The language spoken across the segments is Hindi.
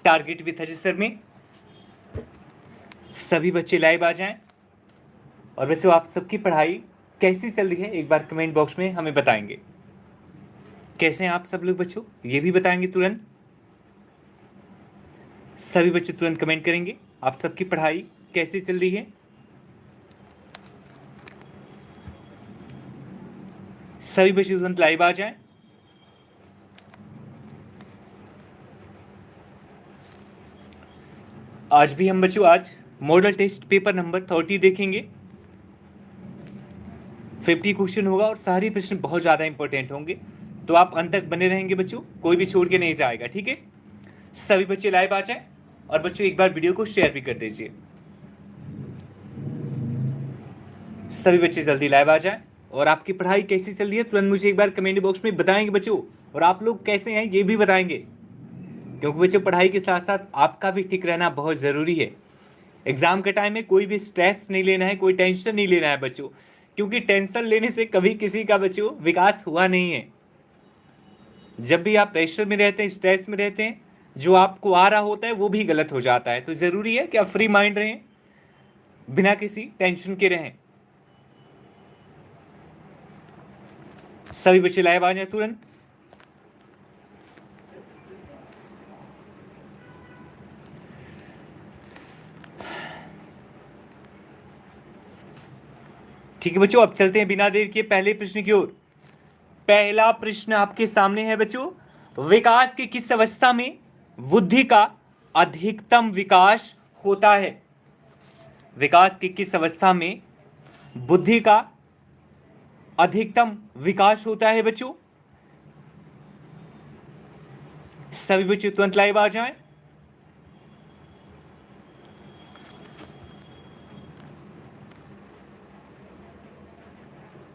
टारगेट विथ अजय सर में सभी बच्चे लाइव आ जाएं। और बच्चों आप सबकी पढ़ाई कैसी चल रही है एक बार कमेंट बॉक्स में हमें बताएंगे। कैसे हैं आप सब लोग बच्चों, ये भी बताएंगे तुरंत। सभी बच्चे तुरंत कमेंट करेंगे आप सबकी पढ़ाई कैसी चल रही है। सभी बच्चे तुरंत लाइव आ जाएं। आज भी हम बच्चों आज मॉडल टेस्ट पेपर नंबर 30 देखेंगे। 50 क्वेश्चन होगा और सारे प्रश्न बहुत ज़्यादा इंपॉर्टेंट होंगे, तो आप अंत तक बने रहेंगे बच्चों, कोई भी छोड़ के नहीं जाएगा, ठीक है। सभी बच्चे लाइव आ जाएं और बच्चों एक बार वीडियो को शेयर भी कर दीजिए। सभी बच्चे जल्दी लाइव आ जाएं और आपकी पढ़ाई कैसी चल रही है तुरंत मुझे एक बार कमेंट बॉक्स में बताएंगे बच्चों। और आप लोग कैसे हैं ये भी बताएंगे, क्योंकि बच्चों पढ़ाई के साथ साथ आपका भी ठीक रहना बहुत ज़रूरी है। एग्जाम के टाइम में कोई भी स्ट्रेस नहीं लेना है, कोई टेंशन नहीं लेना है बच्चों, क्योंकि टेंशन लेने से कभी किसी का बच्चों विकास हुआ नहीं है। जब भी आप प्रेशर में रहते हैं, स्ट्रेस में रहते हैं, जो आपको आ रहा होता है वो भी गलत हो जाता है। तो ज़रूरी है कि आप फ्री माइंड रहें, बिना किसी टेंशन के रहें। सभी बच्चे लाइव आ जाए तुरंत। ठीक है बच्चों, अब चलते हैं बिना देर किए पहले प्रश्न की ओर। पहला प्रश्न आपके सामने है बच्चों, विकास की किस अवस्था में बुद्धि का अधिकतम विकास होता है। विकास की किस अवस्था में बुद्धि का अधिकतम विकास होता है बच्चों। सभी बच्चे तुरंत लाइव आ जाएं।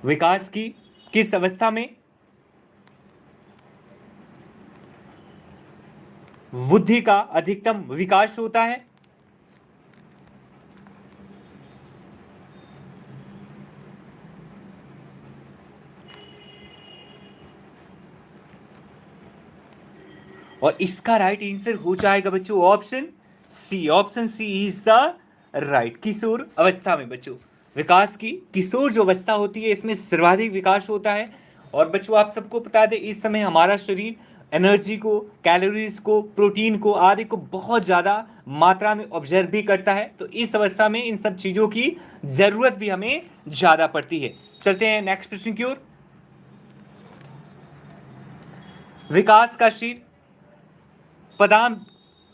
विकास की किस अवस्था में बुद्धि का अधिकतम विकास होता है। और इसका राइट आंसर हो जाएगा बच्चों option C. Option C is the right. किशोर अवस्था में बच्चों विकास की किशोर जो अवस्था होती है इसमें सर्वाधिक विकास होता है। और बच्चों आप सबको बता दें इस समय हमारा शरीर एनर्जी को, कैलोरीज को, प्रोटीन को आदि को बहुत ज़्यादा मात्रा में ऑब्जर्व भी करता है। तो इस अवस्था में इन सब चीज़ों की ज़रूरत भी हमें ज़्यादा पड़ती है। चलते हैं नेक्स्ट प्रश्न की ओर। विकास का शीर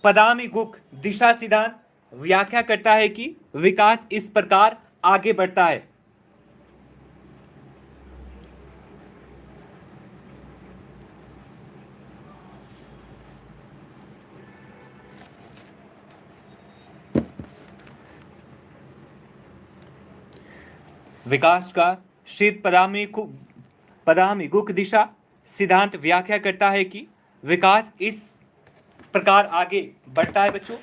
पदामिगुक दिशा सिद्धांत व्याख्या करता है कि विकास इस प्रकार आगे बढ़ता है। विकास का शीर पदामिगुक दिशा सिद्धांत व्याख्या करता है कि विकास इस प्रकार आगे बढ़ता है बच्चों।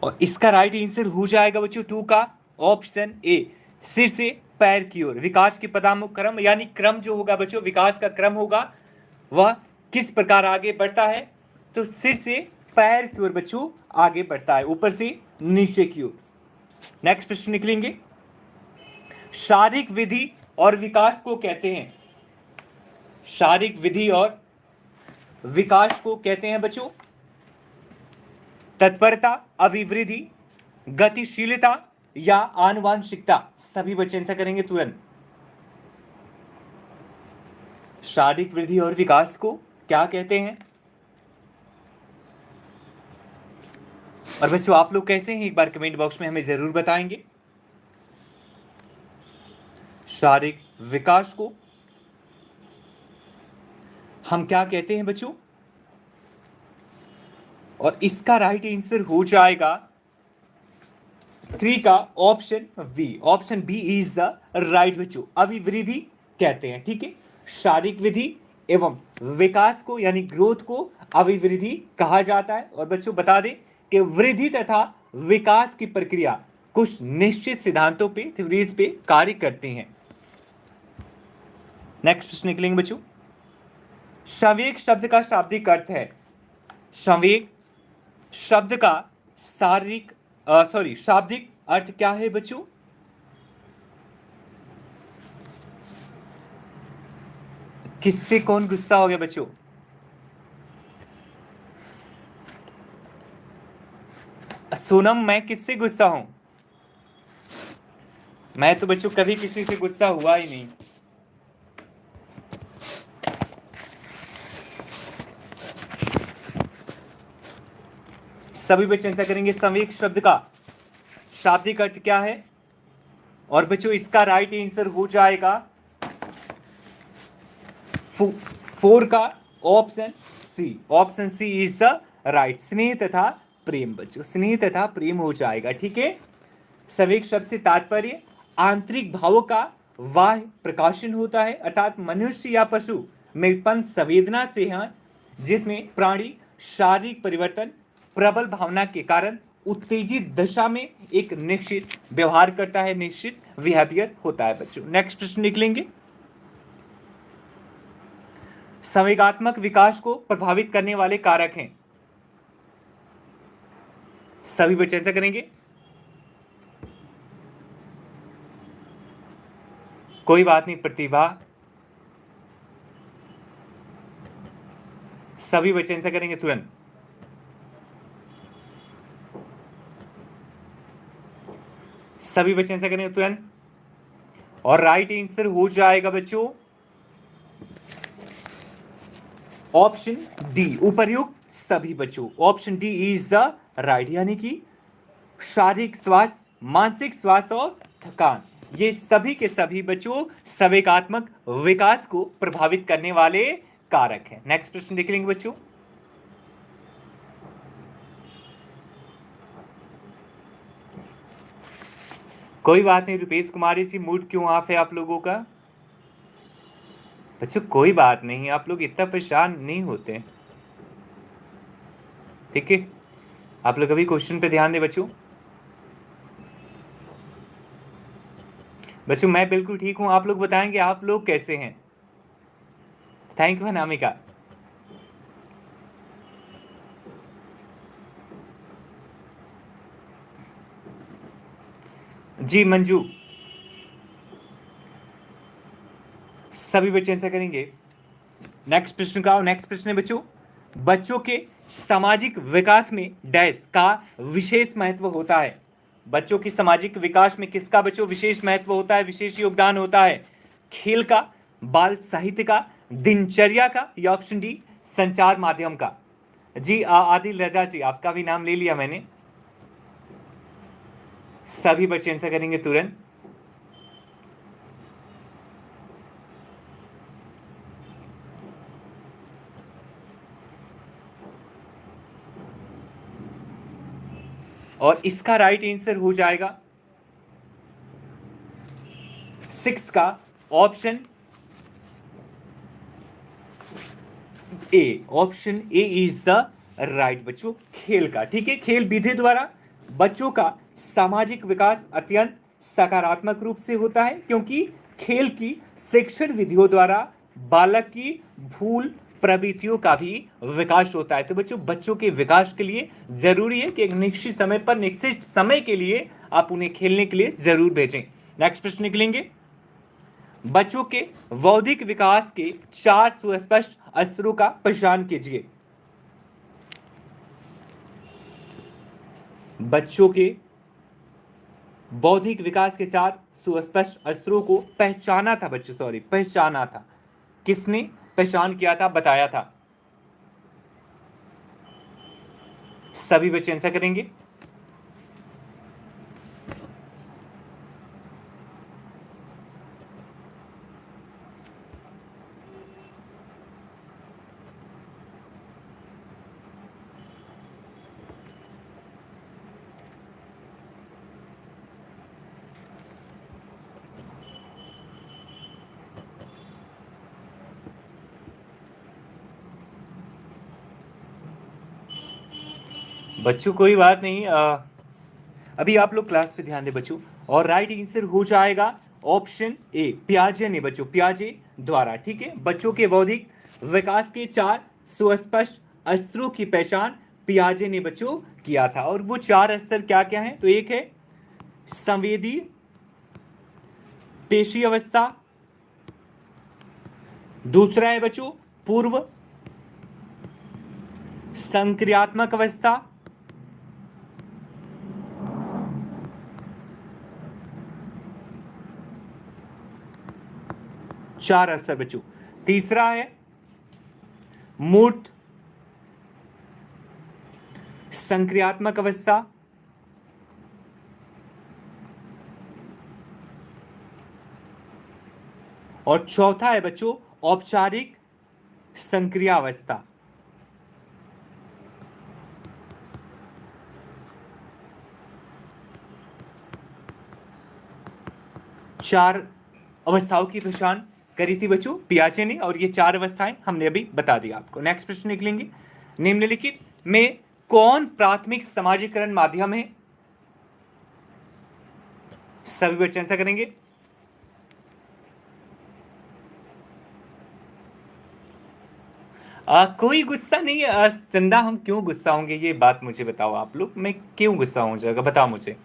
और इसका राइट आंसर हो जाएगा बच्चों 2 का ऑप्शन ए, सिर से पैर की ओर। विकास के पदानुक्रम क्रम यानी क्रम जो होगा बच्चों, विकास का क्रम होगा वह किस प्रकार आगे बढ़ता है, तो सिर से पैर की ओर बच्चों आगे बढ़ता है, ऊपर से नीचे की ओर। नेक्स्ट प्रश्न निकलेंगे, शारीरिक विधि और विकास को कहते हैं। शारीरिक विधि और विकास को कहते हैं बच्चों तत्परता, अभिवृद्धि, गतिशीलता या आनुवांशिकता। सभी बच्चे आंसर करेंगे तुरंत। शारीरिक वृद्धि और विकास को क्या कहते हैं। और बच्चों आप लोग कैसे हैं, एक बार कमेंट बॉक्स में हमें जरूर बताएंगे। शारीरिक विकास को हम क्या कहते हैं बच्चों? और इसका राइट आंसर हो जाएगा 3 का option B. Option B is the right बच्चों, अभिवृद्धि कहते हैं। ठीक है, शारीरिक वृद्धि एवं विकास को यानी ग्रोथ को अभिवृद्धि कहा जाता है। और बच्चों बता दें कि वृद्धि तथा विकास की प्रक्रिया कुछ निश्चित सिद्धांतों पे, थ्योरीज पे कार्य करते हैं। नेक्स्ट प्रश्न निकलेंगे बच्चों। संवेग शब्द का शाब्दिक अर्थ है। संवेग शब्द का शाब्दिक अर्थ क्या है बच्चों? किससे कौन गुस्सा हो गया बच्चों? सोनम, मैं किससे गुस्सा हूं? मैं तो बच्चों कभी किसी से गुस्सा हुआ ही नहीं। सभी बच्चे आंसर करेंगे संवेग शब्द का शाब्दिक अर्थ क्या है। और बच्चों इसका राइट आंसर हो जाएगा 4 का option C. Option C is the right, स्नेह तथा प्रेम बच्चों, स्नेह तथा प्रेम हो जाएगा। ठीक है, संवेग शब्द से तात्पर्य आंतरिक भावों का वाह प्रकाशन होता है, अर्थात मनुष्य या पशु में उत्पन्न संवेदना से है, जिसमें प्राणी शारीरिक परिवर्तन प्रबल भावना के कारण उत्तेजित दशा में एक निश्चित व्यवहार करता है, निश्चित बिहेवियर होता है बच्चों। नेक्स्ट प्रश्न निकलेंगे। संवेगात्मक विकास को प्रभावित करने वाले कारक हैं। सभी बच्चे आंसर करेंगे। कोई बात नहीं प्रतिभा, सभी बच्चे आंसर करेंगे तुरंत। सभी बच्चे आंसर करेंगे तुरंत। और राइट आंसर हो जाएगा बच्चों ऑप्शन डी, उपर्युक्त सभी बच्चों। Option D is the right, यानी कि शारीरिक स्वास्थ्य, मानसिक स्वास्थ्य और थकान, ये सभी के सभी बच्चों संवेगात्मक विकास को प्रभावित करने वाले कारक हैं। नेक्स्ट प्रश्न देख लेंगे बच्चों। कोई बात नहीं रुपेश कुमारी जी, मूड क्यों ऑफ है आप लोगों का? बच्चों कोई बात नहीं, आप लोग इतना परेशान नहीं होते। ठीक है, आप लोग अभी क्वेश्चन पे ध्यान दें बच्चों। बच्चों मैं बिल्कुल ठीक हूं, आप लोग बताएंगे आप लोग कैसे हैं। Thank you Anamika. जी मंजू, सभी बच्चे आंसर करेंगे। नेक्स्ट प्रश्न का नेक्स्ट प्रश्न है बच्चों, बच्चों के सामाजिक विकास में डैश का विशेष महत्व होता है। बच्चों की सामाजिक विकास में किसका बच्चों विशेष महत्व होता है, विशेष योगदान होता है? खेल का, बाल साहित्य का, दिनचर्या का, या ऑप्शन डी संचार माध्यम का? जी आदिल रजा जी, आपका भी नाम ले लिया मैंने। सभी बच्चे आंसर करेंगे तुरंत। और इसका राइट आंसर हो जाएगा 6 का option A. Option A is the right बच्चों, खेल का। ठीक है, खेल विधि द्वारा बच्चों का सामाजिक विकास अत्यंत सकारात्मक रूप से होता है, क्योंकि खेल की शिक्षण विधियों द्वारा बालक की भूल प्रवृत्तियों का भी विकास होता है। तो बच्चों के विकास के लिए जरूरी है कि एक निश्चित समय पर, निश्चित समय के लिए आप उन्हें खेलने के लिए जरूर भेजें। नेक्स्ट प्रश्न निकलेंगे। बच्चों के बौद्धिक विकास के 4 सुस्पष्ट स्तरों का पहचान कीजिए। बच्चों के बौद्धिक विकास के 4 सुस्पष्ट स्तरों को पहचाना था बच्चों, पहचाना था। किसने पहचान किया था, बताया था? सभी बच्चे आंसर करेंगे। बच्चों कोई बात नहीं, अभी आप लोग क्लास पे ध्यान दें बच्चों। और राइट आंसर हो जाएगा ऑप्शन ए, पियाजे ने बच्चों, पियाजे द्वारा। ठीक है, बच्चों के बौद्धिक विकास के 4 सुस्पष्ट स्तरों की पहचान पियाजे ने बच्चों किया था। और वो 4 स्तर क्या क्या हैं? तो एक है संवेदी पेशी अवस्था, दूसरा है बच्चों पूर्व संक्रियात्मक अवस्था, चार स्तर बच्चों। तीसरा है मूर्त संक्रियात्मक अवस्था, और चौथा है बच्चों औपचारिक संक्रियावस्था। चार अवस्थाओं की पहचान करी थी बच्चों पियाजे ने, और ये 4 अवस्थाएं हमने अभी बता दिया आपको। नेक्स्ट प्रश्न निकलेंगे, निम्नलिखित में कौन प्राथमिक समाजीकरण माध्यम है? सभी बच्चे आंसर करेंगे। कोई गुस्सा नहीं है। चंदा, हम क्यों गुस्सा होंगे? ये बात मुझे बताओ आप लोग, मैं क्यों गुस्सा हो जाएगा? बताओ मुझे।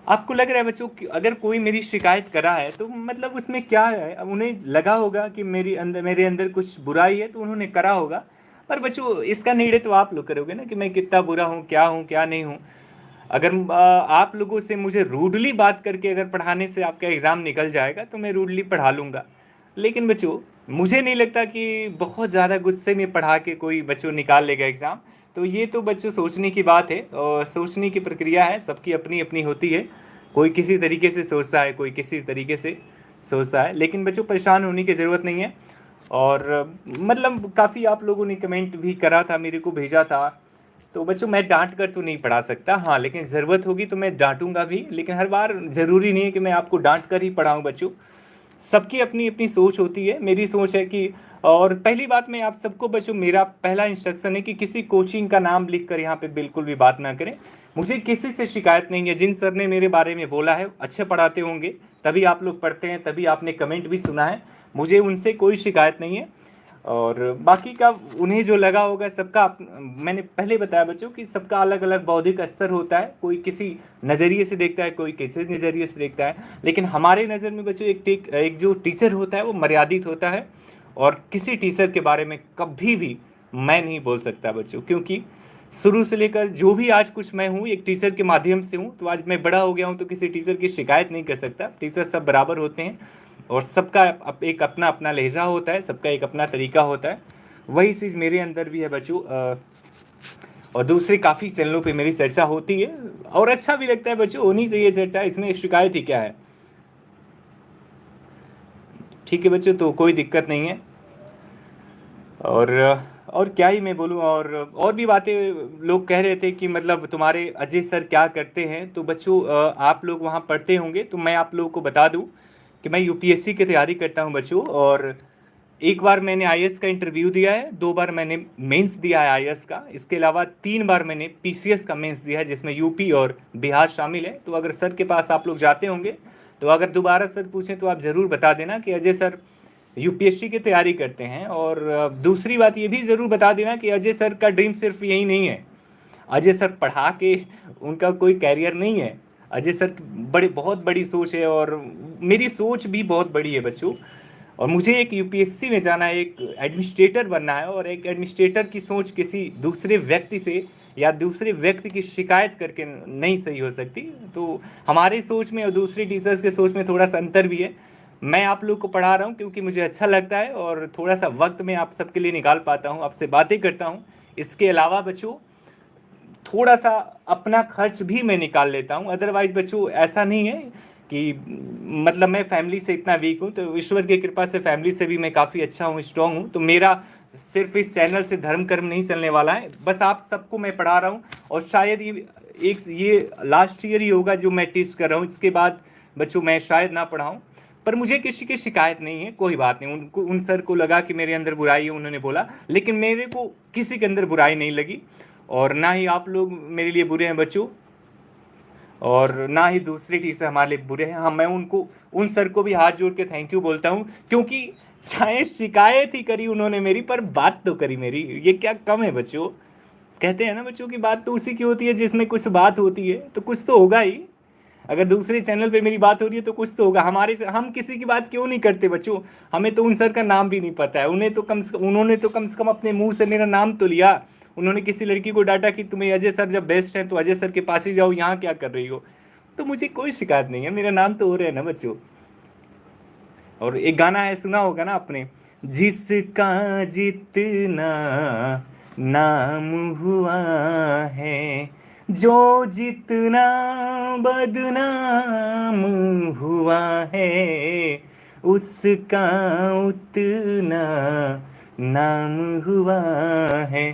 आपको लग रहा है बच्चों कि अगर कोई मेरी शिकायत करा है तो मतलब उसमें क्या है? अब उन्हें लगा होगा कि मेरे अंदर कुछ बुराई है तो उन्होंने करा होगा। पर बच्चों इसका निर्णय तो आप लोग करोगे ना कि मैं कितना बुरा हूँ, क्या नहीं हूँ। अगर आप लोगों से मुझे रूडली बात करके अगर पढ़ाने से आपका एग्ज़ाम निकल जाएगा तो मैं रूडली पढ़ा लूँगा। लेकिन बच्चों मुझे नहीं लगता कि बहुत ज़्यादा गुस्से में पढ़ा के कोई बच्चों निकाल लेगा एग्ज़ाम। तो ये तो बच्चों सोचने की बात है, और सोचने की प्रक्रिया है, सबकी अपनी अपनी होती है। कोई किसी तरीके से सोचता है, कोई किसी तरीके से सोचता है। लेकिन बच्चों परेशान होने की ज़रूरत नहीं है। और मतलब काफ़ी आप लोगों ने कमेंट भी करा था, मेरे को भेजा था। तो बच्चों मैं डांट कर तो नहीं पढ़ा सकता, हाँ, लेकिन ज़रूरत होगी तो मैं डांटूंगा भी। लेकिन हर बार ज़रूरी नहीं है कि मैं आपको डांट कर ही पढ़ाऊँ बच्चों। सबकी अपनी अपनी सोच होती है। मेरी सोच है कि, और पहली बात मैं आप सबको बच्चों, मेरा पहला इंस्ट्रक्शन है कि किसी कोचिंग का नाम लिखकर यहाँ पे बिल्कुल भी बात ना करें। मुझे किसी से शिकायत नहीं है। जिन सर ने मेरे बारे में बोला है अच्छे पढ़ाते होंगे, तभी आप लोग पढ़ते हैं, तभी आपने कमेंट भी सुना है। मुझे उनसे कोई शिकायत नहीं है। और बाकी का उन्हें जो लगा होगा, सबका मैंने पहले बताया बच्चों कि सबका अलग अलग बौद्धिक स्तर होता है। कोई किसी नज़रिए से देखता है, कोई किसी नज़रिए से देखता है। लेकिन हमारे नज़र में बच्चों एक जो टीचर होता है वो मर्यादित होता है। और किसी टीचर के बारे में कभी भी मैं नहीं बोल सकता बच्चों, क्योंकि शुरू से लेकर जो भी आज कुछ मैं हूँ एक टीचर के माध्यम से हूँ। तो आज मैं बड़ा हो गया हूँ तो किसी टीचर की शिकायत नहीं कर सकता। टीचर सब बराबर होते हैं, और सबका एक अपना अपना लहजा होता है, सबका एक अपना तरीका होता है। वही चीज़ मेरे अंदर भी है बच्चों। और दूसरे काफ़ी चैनलों पे मेरी चर्चा होती है, और अच्छा भी लगता है बच्चों, होनी चाहिए चर्चा, इसमें एक शिकायत ही क्या है। ठीक है बच्चों, तो कोई दिक्कत नहीं है। और क्या ही मैं बोलूँ। और भी बातें लोग कह रहे थे कि मतलब तुम्हारे अजय सर क्या करते हैं। तो बच्चों आप लोग वहाँ पढ़ते होंगे, तो मैं आप लोगों को बता दूँ कि मैं यूपीएससी की तैयारी करता हूँ बच्चों। और एक बार मैंने आईएएस का इंटरव्यू दिया है, 2 बार मैंने मेंस दिया है आईएएस का, इसके अलावा 3 बार मैंने पीसीएस का मेंस दिया है, जिसमें यूपी और बिहार शामिल है। तो अगर सर के पास आप लोग जाते होंगे तो अगर दोबारा सर पूछें तो आप ज़रूर बता देना कि अजय सर यूपीएससी की तैयारी करते हैं। और दूसरी बात ये भी ज़रूर बता देना कि अजय सर का ड्रीम सिर्फ यही नहीं है। अजय सर पढ़ा के उनका कोई कैरियर नहीं है। अजय सर बहुत बड़ी सोच है, और मेरी सोच भी बहुत बड़ी है बच्चों। और मुझे एक यूपीएससी में जाना है, एक एडमिनिस्ट्रेटर बनना है। और एक एडमिनिस्ट्रेटर की सोच किसी दूसरे व्यक्ति से या दूसरे व्यक्ति की शिकायत करके नहीं सही हो सकती। तो हमारे सोच में और दूसरे टीचर्स के सोच में थोड़ा सा अंतर भी है। मैं आप लोग को पढ़ा रहा हूँ क्योंकि मुझे अच्छा लगता है, और थोड़ा सा वक्त मैं आप सबके लिए निकाल पाता हूँ, आपसे बातें करता हूँ। इसके अलावा बच्चों थोड़ा सा अपना खर्च भी मैं निकाल लेता हूँ। अदरवाइज बच्चों ऐसा नहीं है कि मतलब मैं फैमिली से इतना वीक हूँ। तो ईश्वर की कृपा से फैमिली से भी मैं काफ़ी अच्छा हूँ, स्ट्रांग हूँ। तो मेरा सिर्फ इस चैनल से धर्म कर्म नहीं चलने वाला है, बस आप सबको मैं पढ़ा रहा हूँ। और शायद ये लास्ट ईयर ही होगा जो मैं टीच कर रहा हूँ। इसके बाद बच्चों मैं शायद ना पढ़ाऊँ। पर मुझे किसी की शिकायत नहीं है, कोई बात नहीं। उनको उन सर को लगा कि मेरे अंदर बुराई है, उन्होंने बोला, लेकिन मेरे को किसी के अंदर बुराई नहीं लगी। और ना ही आप लोग मेरे लिए बुरे हैं बच्चों, और ना ही दूसरे टीचर हमारे लिए बुरे हैं। हाँ, मैं उनको, उन सर को भी हाथ जोड़ के थैंक यू बोलता हूँ, क्योंकि चाहे शिकायत ही करी उन्होंने मेरी, पर बात तो करी मेरी। ये क्या कम है बच्चों? कहते हैं ना बच्चों की बात तो उसी की होती है जिसमें कुछ बात होती है, तो कुछ तो होगा ही। अगर दूसरे चैनल पे मेरी बात हो रही है तो कुछ तो होगा। हमारे से हम किसी की बात क्यों नहीं करते बच्चों? हमें तो उन सर का नाम भी नहीं पता है। उन्होंने तो कम से कम अपने मुंह से मेरा नाम तो लिया। उन्होंने किसी लड़की को डांटा कि तुम्हें अजय सर जब बेस्ट हैं तो अजय सर के पास ही जाओ, यहाँ क्या कर रही हो? तो मुझे कोई शिकायत नहीं है, मेरा नाम तो हो रहा है ना बच्चों। और एक गाना है, सुना होगा ना आपने, जिसका जितना नाम हुआ है, जो जितना बदनाम हुआ है, उसका उतना नाम हुआ है।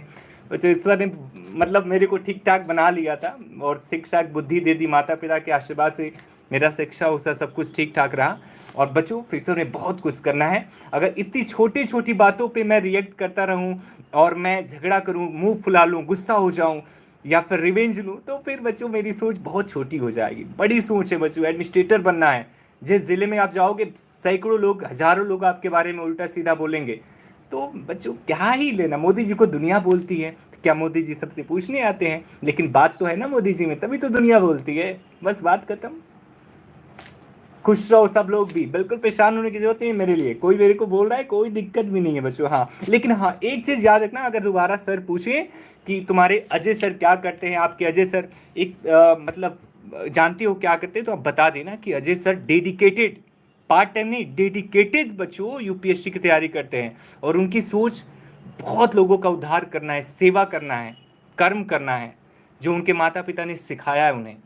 अच्छा, ईश्वर ने मतलब मेरे को ठीक ठाक बना लिया था, और शिक्षा बुद्धि दे दी माता पिता के आशीर्वाद से। मेरा शिक्षा उसा सब कुछ ठीक ठाक रहा। और बच्चों, फ्यूचर में बहुत कुछ करना है। अगर इतनी छोटी छोटी बातों पे मैं रिएक्ट करता रहूं और मैं झगड़ा करूं, मुंह फुला लूं, गुस्सा हो जाऊं, या फिर रिवेंज लूं, तो फिर बच्चों मेरी सोच बहुत छोटी हो जाएगी। बड़ी सोच है बच्चों, एडमिनिस्ट्रेटर बनना है। जिस जिले में आप जाओगे, सैकड़ों लोग, हजारों लोग आपके बारे में उल्टा सीधा बोलेंगे। तो बच्चों क्या ही लेना, मोदी जी को दुनिया बोलती है, तो क्या मोदी जी सबसे पूछने आते हैं? लेकिन बात तो है ना मोदी जी में, तभी तो दुनिया बोलती है। बस बात खत्म। खुश रहो सब लोग भी, बिल्कुल परेशान होने की जरूरत नहीं है मेरे लिए। कोई मेरे को बोल रहा है, कोई दिक्कत भी नहीं है बच्चों। हाँ, लेकिन हाँ, एक चीज याद रखना, अगर दोबारा सर पूछे कि तुम्हारे अजय सर क्या करते हैं, आपके अजय सर एक मतलब जानती हो क्या करते हैं, तो आप बता देना कि Ajay sir dedicated, part time नहीं, डेडिकेटेड बच्चों यूपीएससी की तैयारी करते हैं। और उनकी सोच बहुत लोगों का उद्धार करना है, सेवा करना है, कर्म करना है, जो उनके माता पिता ने सिखाया है उन्हें।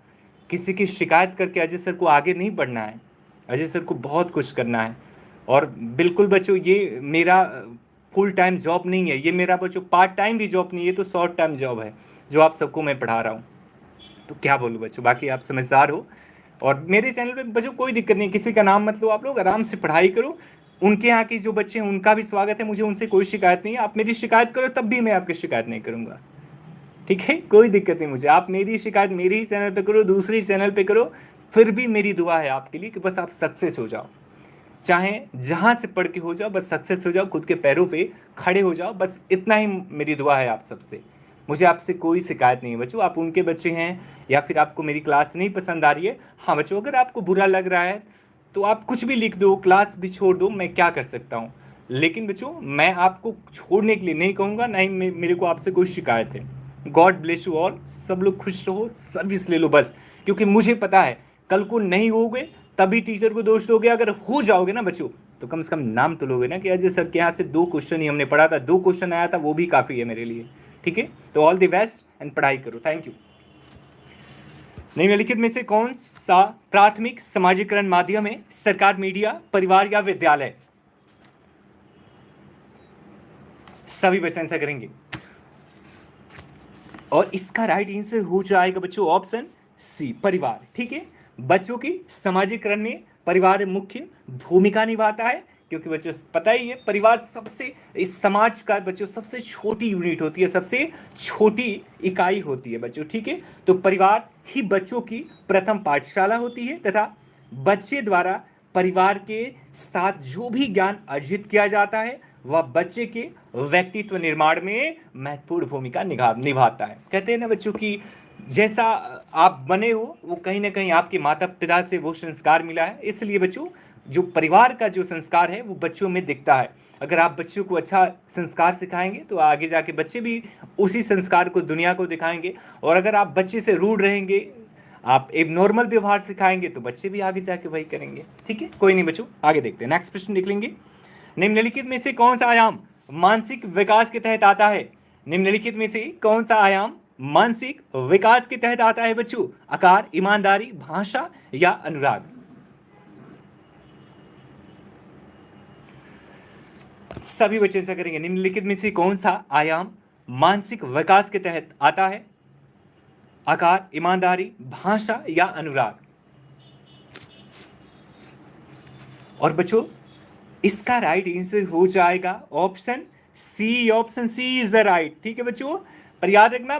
किसी की शिकायत करके अजय सर को आगे नहीं बढ़ना है। अजय सर को बहुत कुछ करना है। और बिल्कुल बच्चों, ये मेरा फुल टाइम जॉब नहीं है, ये मेरा बच्चों पार्ट टाइम भी जॉब नहीं है, तो शॉर्ट टाइम जॉब है जो आप सबको मैं पढ़ा रहा हूँ। तो क्या बोलूँ बच्चों, बाकी आप समझदार हो। और मेरे चैनल पे बच्चों कोई दिक्कत नहीं, किसी का नाम मत लो, आप लोग आराम से पढ़ाई करो। उनके यहाँ के जो बच्चे हैं उनका भी स्वागत है, मुझे उनसे कोई शिकायत नहीं है। आप मेरी शिकायत करो तब भी मैं आपकी शिकायत नहीं करूँगा, ठीक है? कोई दिक्कत नहीं मुझे। आप मेरी शिकायत मेरे ही चैनल पे करो, दूसरी चैनल पे करो, फिर भी मेरी दुआ है आपके लिए कि बस आप सक्सेस हो जाओ। चाहे जहां से पढ़ के हो जाओ, बस सक्सेस हो जाओ, खुद के पैरों पे खड़े हो जाओ, बस इतना ही मेरी दुआ है आप सबसे। मुझे आपसे कोई शिकायत नहीं है बच्चों। आप उनके बच्चे हैं, या फिर आपको मेरी क्लास नहीं पसंद आ रही है, हाँ बच्चों, अगर आपको बुरा लग रहा है तो आप कुछ भी लिख दो, क्लास भी छोड़ दो, मैं क्या कर सकता हूँ। लेकिन बच्चों, मैं आपको छोड़ने के लिए नहीं कहूँगा, ना ही मेरे को आपसे कोई शिकायत है। God bless you all. सब लोग खुश रहो, सर्विस ले लो बस। क्योंकि मुझे पता है कल को नहीं होगे तभी टीचर को दोष दोगे। अगर हो जाओगे ना बच्चों, तो कम से कम नाम तो लोगे ना कि अजय सर के यहाँ से 2 क्वेश्चन ही हमने पढ़ा था, 2 क्वेश्चन आया था, वो भी काफ़ी है मेरे लिए, ठीक है? तो ऑल द बेस्ट एंड पढ़ाई करो। Thank you. निम्नलिखित में से कौन सा प्राथमिक समाजीकरण माध्यम है? सरकार, मीडिया, परिवार या विद्यालय? सभी बच्चे आंसर करेंगे, और इसका राइट आंसर हो जाएगा बच्चों ऑप्शन सी, परिवार, ठीक है? बच्चों की समाजीकरण में परिवार मुख्य भूमिका निभाता है, क्योंकि बच्चों पता ही है, परिवार सबसे, इस समाज का बच्चों सबसे छोटी यूनिट होती है, सबसे छोटी इकाई होती है बच्चों, ठीक है? तो परिवार ही बच्चों की प्रथम पाठशाला होती है, तथा बच्चे द्वारा परिवार के साथ जो भी ज्ञान अर्जित किया जाता है वह बच्चे के व्यक्तित्व निर्माण में महत्वपूर्ण भूमिका निभाता है। कहते हैं ना बच्चों कि जैसा आप बने हो, वो कहीं ना कहीं आपके माता पिता से वो संस्कार मिला है। इसलिए बच्चों, जो परिवार का जो संस्कार है वो बच्चों में दिखता है। अगर आप बच्चों को अच्छा संस्कार सिखाएंगे तो आगे जाके बच्चे भी उसी संस्कार को दुनिया को दिखाएंगे। और अगर आप बच्चे से रूड रहेंगे, आप एक नॉर्मल व्यवहार सिखाएंगे, तो बच्चे भी आगे जाके वही करेंगे, ठीक है? कोई नहीं बच्चों, आगे देखते हैं, नेक्स्ट प्रश्न देख लेंगे। निम्नलिखित में से कौन सा आयाम मानसिक विकास के तहत आता है? निम्नलिखित में से कौन सा आयाम मानसिक विकास के तहत आता है बच्चों? आकार, ईमानदारी, भाषा या अनुराग? सभी बच्चे ऐसा करेंगे। निम्नलिखित में से कौन सा आयाम मानसिक विकास के तहत आता है? आकार, ईमानदारी, भाषा या अनुराग? और बच्चों, इसका राइट आंसर हो जाएगा option C. Option C is the right, ठीक है बच्चों? पर याद रखना,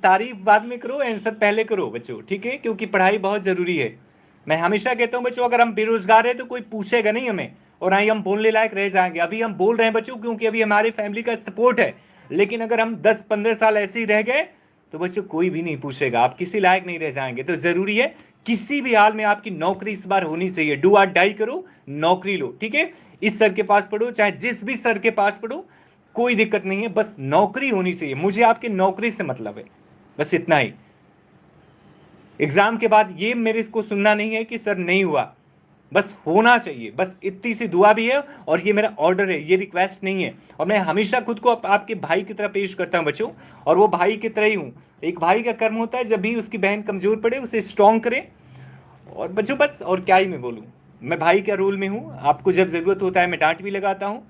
तारीफ बाद में करो, आंसर पहले करो बच्चों, ठीक है, क्योंकि पढ़ाई बहुत जरूरी है। मैं हमेशा कहता हूँ बच्चों, अगर हम बेरोजगार है तो कोई पूछेगा नहीं हमें, और आई हम बोलने लायक रह जाएंगे। अभी हम बोल रहे हैं बच्चों क्योंकि अभी हमारी फैमिली का सपोर्ट है, लेकिन अगर हम 10-15 साल ऐसे ही रह गए तो बच्चों कोई भी नहीं पूछेगा, आप किसी लायक नहीं रह जाएंगे। तो जरूरी है किसी भी हाल में आपकी नौकरी इस बार होनी चाहिए। डू और डाई करो, नौकरी लो, ठीक है। इस सर के पास पढ़ो, चाहे जिस भी सर के पास पढ़ो, कोई दिक्कत नहीं है, बस नौकरी होनी चाहिए। मुझे आपकी नौकरी से मतलब है, बस इतना ही। एग्जाम के बाद ये मेरे को सुनना नहीं है कि सर नहीं हुआ, बस होना चाहिए, बस इतनी सी दुआ भी है, और ये मेरा ऑर्डर है, ये रिक्वेस्ट नहीं है। और मैं हमेशा खुद को आपके भाई की तरह पेश करता हूं बच्चों, और वो भाई की तरह ही हूं। एक भाई का कर्म होता है जब भी उसकी बहन कमजोर पड़े उसे स्ट्रांग करे। और बच्चों बस, और क्या ही मैं बोलूं, मैं भाई के रोल में हूं। आपको जब जरूरत होता है मैं डांट भी लगाता हूं,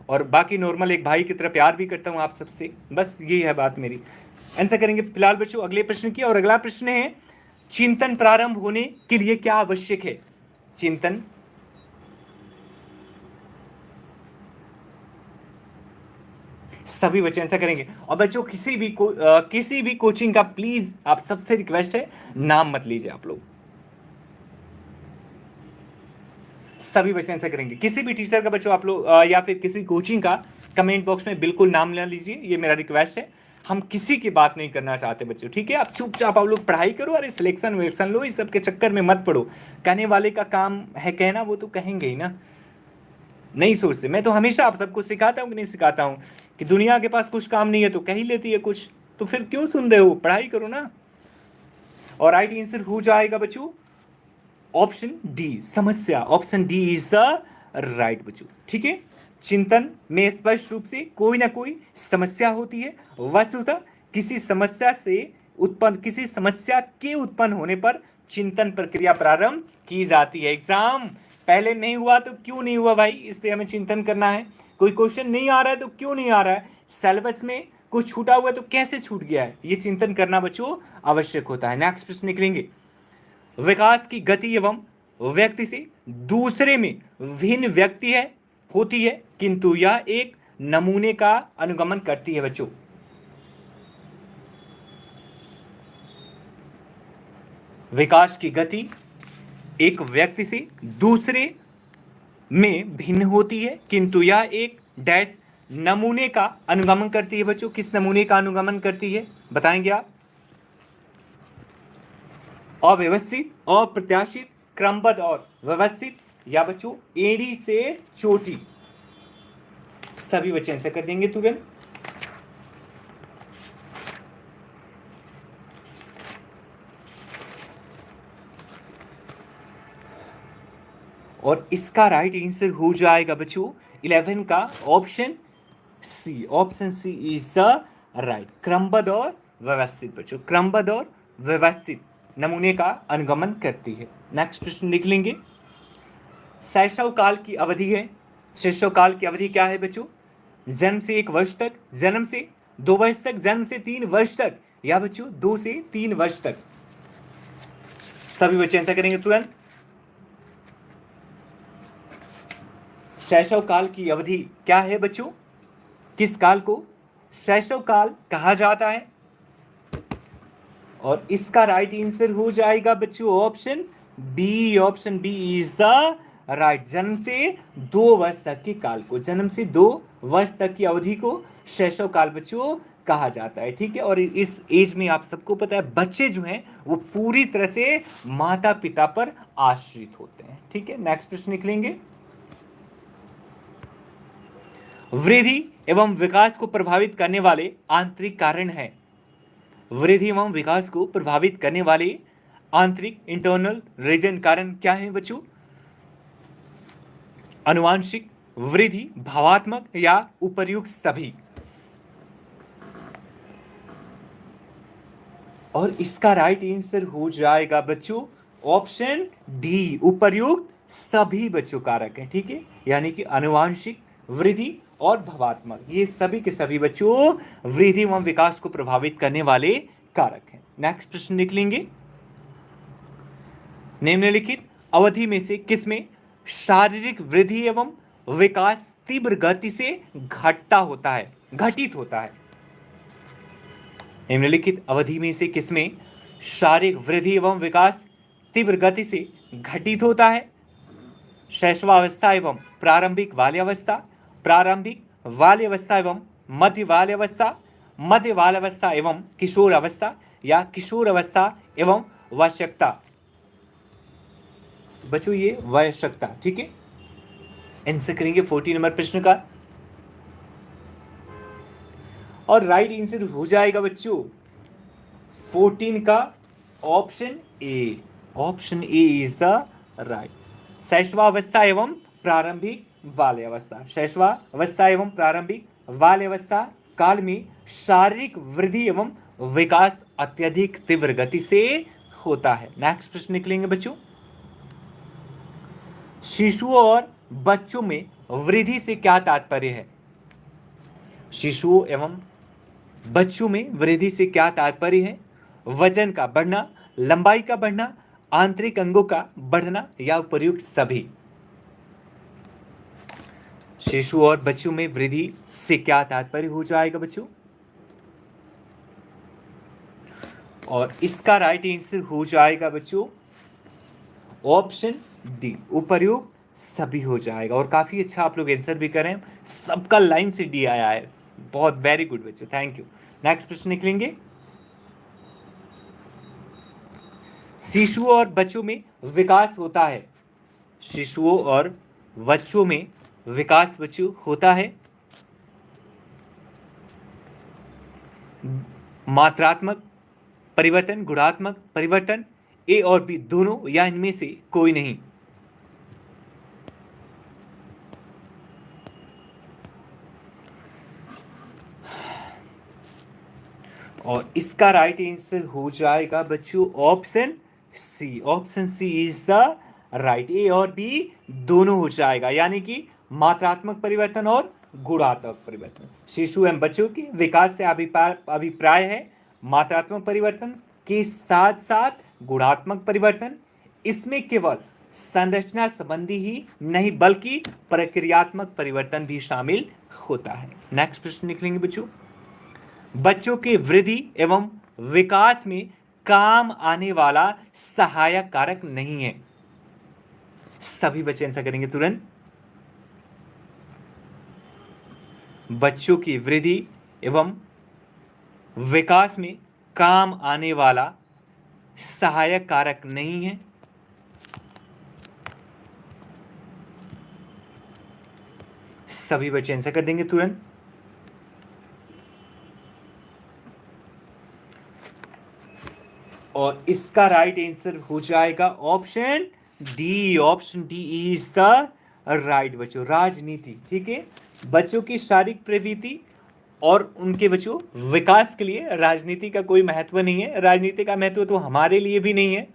और बाकी नॉर्मल एक भाई की तरह प्यार भी करता हूं आप सबसे। बस यही है बात मेरी। आंसर करेंगे फिलहाल बच्चों अगले प्रश्न की, और अगला प्रश्न है, चिंतन प्रारंभ होने के लिए क्या आवश्यक है? चिंतन, सभी बच्चे आंसर करेंगे। और बच्चों किसी भी कोचिंग का प्लीज आप सबसे रिक्वेस्ट है, नाम मत लीजिए आप लोग। सभी बच्चे आंसर करेंगे। किसी भी टीचर का बच्चों आप लोग या फिर किसी कोचिंग का कमेंट बॉक्स में बिल्कुल नाम ना लीजिए, ये मेरा रिक्वेस्ट है। हम किसी की बात नहीं करना चाहते बच्चों, ठीक है। आप चुपचाप आप लोग पढ़ाई करो, अरे सिलेक्शन विलेक्शन लो, इस सब के चक्कर में मत पड़ो। कहने वाले का काम है कहना, वो तो कहेंगे ही ना, नहीं सोचते। मैं तो हमेशा आप सबको सिखाता हूँ कि नहीं सिखाता हूँ कि दुनिया के पास कुछ काम नहीं है तो कह ही लेती है कुछ, तो फिर क्यों सुन रहे हो, पढ़ाई करो ना। और राइट आंसर हो जाएगा बच्चों ऑप्शन डी, समस्या। Option D is the right बच्चों, ठीक है। चिंतन में स्पष्ट रूप से कोई ना कोई समस्या होती है। वस्तुतः किसी समस्या के उत्पन्न होने पर चिंतन प्रक्रिया प्रारंभ की जाती है। एग्जाम पहले नहीं हुआ तो क्यों नहीं हुआ भाई, इस पे हमें चिंतन करना है। कोई क्वेश्चन नहीं आ रहा है तो क्यों नहीं आ रहा है, सिलेबस में कुछ छूटा हुआ है तो कैसे छूट गया है, ये चिंतन करना बच्चों आवश्यक होता है। नेक्स्ट प्रश्न निकलेंगे, विकास की गति एवं व्यक्ति से दूसरे में भिन्न व्यक्ति है होती है, किंतु यह एक नमूने का अनुगमन करती है बच्चों। विकास की गति एक व्यक्ति से दूसरे में भिन्न होती है, किंतु यह एक डैश नमूने का अनुगमन करती है बच्चों। किस नमूने का अनुगमन करती है बताएंगे आप? अव्यवस्थित, अप्रत्याशित, क्रमबद्ध और व्यवस्थित, या बच्चों एड़ी से चोटी। सभी बच्चे आंसर कर देंगे तुरंत। और इसका राइट आंसर हो जाएगा बच्चों 11 का option C. Option C is the right, क्रमबद्ध और व्यवस्थित बच्चों, क्रमबद्ध और व्यवस्थित नमूने का अनुगमन करती है। नेक्स्ट प्रश्न लिख लेंगे, शैशव काल की अवधि है। शैशव काल की अवधि क्या है बच्चों? जन्म से 1 वर्ष तक, जन्म से 2 वर्ष तक, जन्म से 3 वर्ष तक, या बच्चों 2 से 3 वर्ष तक। सभी बच्चे आंसर करेंगे तुरंत। शैशव काल की अवधि क्या है बच्चों? किस काल को शैशव काल कहा जाता है? और इसका राइट आंसर हो जाएगा बच्चों option B. Option B is the right, जन्म से 2 वर्ष तक के काल को, जन्म से 2 वर्ष तक की अवधि को शैशव काल बच्चों कहा जाता है, ठीक है। और इस एज में आप सबको पता है बच्चे जो हैं वो पूरी तरह से माता पिता पर आश्रित होते हैं, ठीक है। नेक्स्ट प्रश्न निकलेंगे, वृद्धि एवं विकास को प्रभावित करने वाले आंतरिक कारण है। वृद्धि एवं विकास को प्रभावित करने वाले आंतरिक इंटरनल रीजन कारण क्या है बच्चों? आनुवांशिक, वृद्धि, भावात्मक, या उपर्युक्त सभी। और इसका राइट आंसर हो जाएगा बच्चों ऑप्शन डी, उपर्युक्त सभी बच्चों कारक है, ठीक है। यानी कि आनुवांशिक, वृद्धि और भावात्मक, ये सभी के सभी बच्चों वृद्धि एवं विकास को प्रभावित करने वाले कारक हैं। नेक्स्ट प्रश्न निकलेंगे, निम्नलिखित अवधि में से किसमें शारीरिक वृद्धि एवं विकास तीव्र गति से घटित होता है? निम्नलिखित अवधि में से किसमें शारीरिक वृद्धि एवं विकास तीव्र गति से घटित होता है? शैशवावस्था एवं प्रारंभिक बाल्यावस्था, प्रारंभिक बाल्यावस्था एवं मध्य बाल्यावस्था, मध्य बाल्यावस्था एवं किशोर अवस्था, या किशोर अवस्था एवं वयस्कता। बच्चों ये वयस्कता, ठीक है। आंसर करेंगे 40 नंबर प्रश्न का, और राइट आंसर हो जाएगा बच्चों 14 का option A. Option A is the right. शैशवावस्था एवं प्रारंभिक बाल्यावस्था, शैशवावस्था एवं प्रारंभिक बाल्यावस्था काल में शारीरिक वृद्धि एवं विकास अत्यधिक तीव्र गति से होता है। नेक्स्ट प्रश्न निकलेंगे बच्चों, शिशुओं और बच्चों में वृद्धि से क्या तात्पर्य है? शिशुओं एवं बच्चों में वृद्धि से क्या तात्पर्य है? वजन का बढ़ना, लंबाई का बढ़ना, आंतरिक अंगों का बढ़ना, या उपयुक्त सभी? शिशु और बच्चों में वृद्धि से क्या तात्पर्य हो जाएगा बच्चों? और इसका राइट आंसर हो जाएगा बच्चों ऑप्शन डी, उपयुक्त सभी हो जाएगा। और काफी अच्छा आप लोग आंसर भी करें, सबका लाइन से डी आया है, बहुत वेरी गुड बच्चों, थैंक यू। नेक्स्ट प्रश्न निकलेंगे, शिशुओं और बच्चों में विकास होता है। शिशुओं और बच्चों में विकास बच्चों होता है मात्रात्मक परिवर्तन, गुणात्मक परिवर्तन, ए और बी दोनों, या इनमें से कोई नहीं? और इसका राइट आंसर हो जाएगा बच्चों option C. Option C is the right, A और बी दोनों हो जाएगा, यानी कि मात्रात्मक परिवर्तन और गुणात्मक परिवर्तन। शिशु एवं बच्चों के विकास से अभिप्राय है मात्रात्मक परिवर्तन के साथ साथ गुणात्मक परिवर्तन। इसमें केवल संरचना संबंधी ही नहीं बल्कि प्रक्रियात्मक परिवर्तन भी शामिल होता है। नेक्स्ट प्रश्न निकलेंगे बच्चों, बच्चों के वृद्धि एवं विकास में काम आने वाला सहायक कारक नहीं है। सभी बच्चे ऐसा करेंगे तुरंत। बच्चों की वृद्धि एवं विकास में काम आने वाला सहायक कारक नहीं है। सभी बच्चे आंसर कर देंगे तुरंत। और इसका राइट आंसर हो जाएगा option D. Option D is the right बच्चों, राजनीति, ठीक है। बच्चों की शारीरिक प्रवृत्ति और उनके बच्चों विकास के लिए राजनीति का कोई महत्व नहीं है। राजनीति का महत्व तो हमारे लिए भी नहीं है।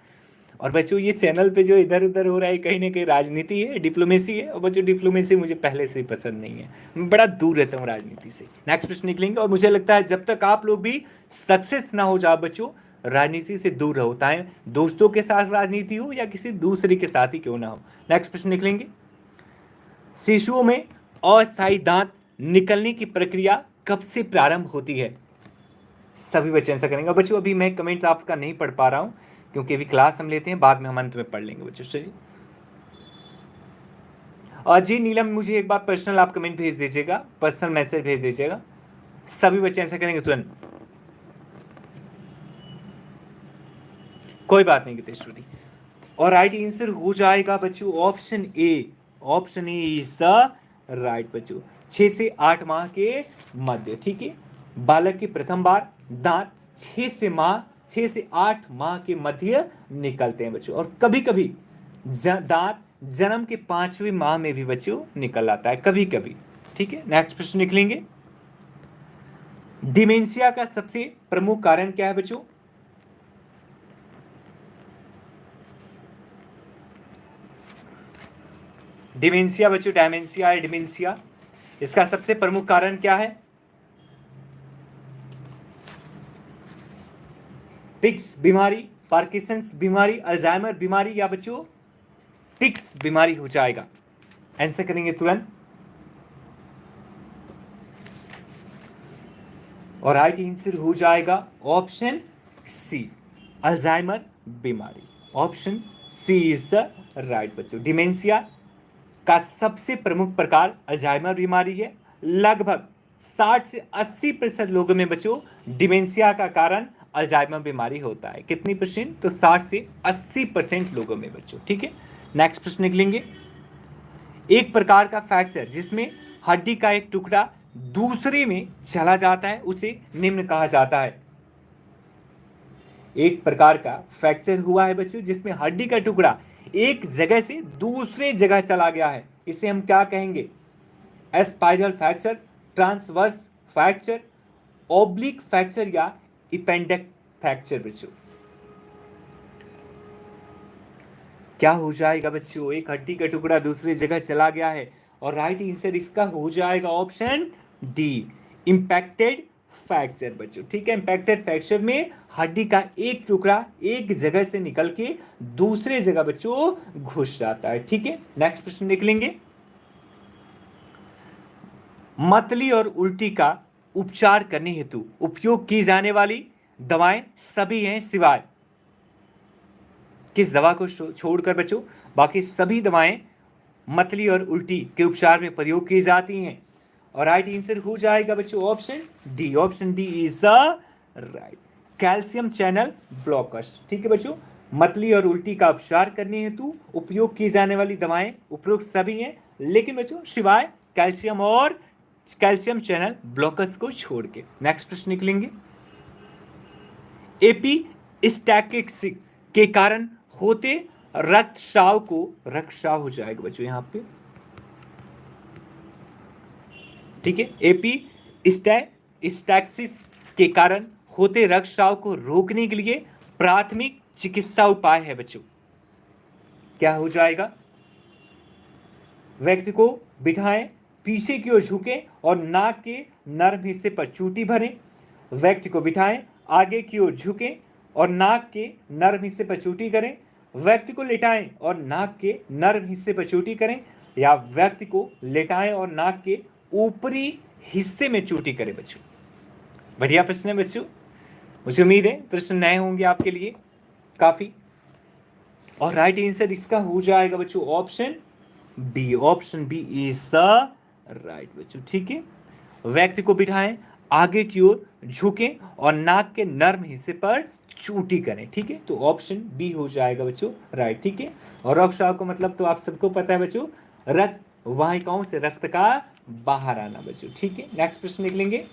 और बच्चों ये चैनल पे जो इधर उधर हो रहा है कहीं ना कहीं राजनीति है, डिप्लोमेसी है, और बच्चों डिप्लोमेसी मुझे पहले से ही पसंद नहीं है, मैं बड़ा दूर रहता हूँ राजनीति से। नेक्स्ट प्रश्न निकलेंगे, और मुझे लगता है जब तक आप लोग भी सक्सेस ना हो जाओ बच्चों, राजनीति से दूर रहो, चाहे दोस्तों के साथ राजनीति हो या किसी दूसरे के साथ ही क्यों ना हो। नेक्स्ट प्रश्न निकलेंगे, शिशुओं में अस्थायी दांत निकलने की प्रक्रिया कब से प्रारंभ होती है? सभी बच्चे आंसर करेंगे। बच्चों अभी मैं कमेंट आपका नहीं पढ़ पा रहा हूं क्योंकि अभी क्लास हम लेते हैं, बाद में हम अंत में पढ़ लेंगे बच्चों। चलिए, और जी नीलम, मुझे एक बार पर्सनल आप कमेंट भेज दीजिएगा, पर्सनल मैसेज भेज दीजिएगा। सभी बच्चे आंसर करेंगे तुरंत, कोई बात नहीं गीतेश्वरी। और राइट आंसर हो जाएगा बच्चों option A. Option A is the right बच्चों, 6 से 8 माह के मध्य, ठीक है। बालक की प्रथम बार दांत 6 से 8 माह के मध्य निकलते हैं बच्चों, और कभी कभी दांत जन्म के 5वें माह में भी बच्चों निकल आता है, कभी कभी, ठीक है। नेक्स्ट प्रश्न निकलेंगे, डिमेंशिया का सबसे प्रमुख कारण क्या है बच्चों? डिमेंशिया बच्चों, डायमेंशिया है डिमेंशिया, इसका सबसे प्रमुख कारण क्या है? पिक्स बीमारी, पार्किंसंस बीमारी, अल्जाइमर बीमारी, या बच्चों टिक्स बीमारी हो जाएगा। आंसर करेंगे तुरंत। और राइट आंसर हो जाएगा ऑप्शन सी, अल्जाइमर बीमारी। Option C is the right बच्चों। डिमेंशिया का सबसे प्रमुख प्रकार अल्जाइमर बीमारी है। लगभग 60 से 80% लोगों में बच्चों डिमेंशिया का कारण अल्जाइमर बीमारी होता है। कितनी परसेंट? तो 60 से 80% लोगों में बच्चों। ठीक है, नेक्स्ट प्रश्न निकलेंगे। एक प्रकार का फ्रैक्चर जिसमें हड्डी का एक टुकड़ा दूसरे में चला जाता है उसे निम्न कहा जाता है। एक प्रकार का फ्रैक्चर हुआ है बच्चों जिसमें हड्डी का टुकड़ा एक जगह से दूसरे जगह चला गया है, इसे हम क्या कहेंगे? Spiral fracture, transverse fracture, oblique fracture या इपेंडेक्ट फ्रैक्चर बच्चों। क्या हो जाएगा बच्चों? एक हड्डी का टुकड़ा दूसरी जगह चला गया है और राइट आंसर इसका हो जाएगा ऑप्शन डी, इंपैक्टेड फ्रैक्चर बच्चों। ठीक है, इंपैक्टेड फ्रैक्चर में हड्डी का एक टुकड़ा एक जगह से निकल के दूसरे जगह बच्चों घुस जाता है। ठीक है, नेक्स्ट प्रश्न निकलेंगे। मतली और उल्टी का उपचार करने हेतु उपयोग की जाने वाली दवाएं सभी हैं सिवाय किस दवा को छोड़कर बच्चों बाकी सभी दवाएं मतली और उल्टी के उपचार में प्रयोग की जाती हैं। और राइट आंसर हो जाएगा बच्चों option D. Option D is the right, calcium channel blockers. ठीक है बच्चों, मतली और उल्टी का उपचार करने हेतु उपयोग की जाने वाली दवाएं उपरोक्त सभी हैं, लेकिन बच्चों सिवाय कैल्शियम और कैल्शियम चैनल ब्लॉकर्स को छोड़ के। नेक्स्ट प्रश्न निकलेंगे। एपिस्टैटिक्स के कारण होते रक्तस्राव को, रक्तस्राव हो जाएगा बच्चों यहां पे। ठीक है, एपिस्टैटिक्स के कारण होते रक्तस्राव को रोकने के लिए प्राथमिक चिकित्सा उपाय है बच्चों। क्या हो जाएगा? व्यक्ति को बिठाएं, पीछे की ओर झुकें और नाक के नर्म हिस्से पर चूटी भरें। व्यक्ति को बिठाएं, आगे की ओर झुकें और नाक के नर्म हिस्से पर चूटी करें। व्यक्ति को लेटाएं और नाक के नर्म हिस्से पर चूटी करें, या व्यक्ति को लेटाएं और नाक के ऊपरी हिस्से में चूटी करें बच्चों। बढ़िया प्रश्न है बच्चों, मुझे उम्मीद है प्रश्न नए होंगे आपके लिए काफी। और राइट आंसर इसका हो जाएगा बच्चों option B. Option B is the right बच्चों। ठीक है, व्यक्ति को बिठाएं, आगे की ओर झुकें और नाक के नर्म हिस्से पर चूटी करें। ठीक है, तो ऑप्शन बी हो जाएगा बच्चों राइट। ठीक है, और रक्तस्राव को मतलब तो आप सबको पता है बच्चों, रक्त वाहिकाओं से रक्त का बाहर आना बच्चों। ठीक है, नेक्स्ट प्रश्न निकलेंगे।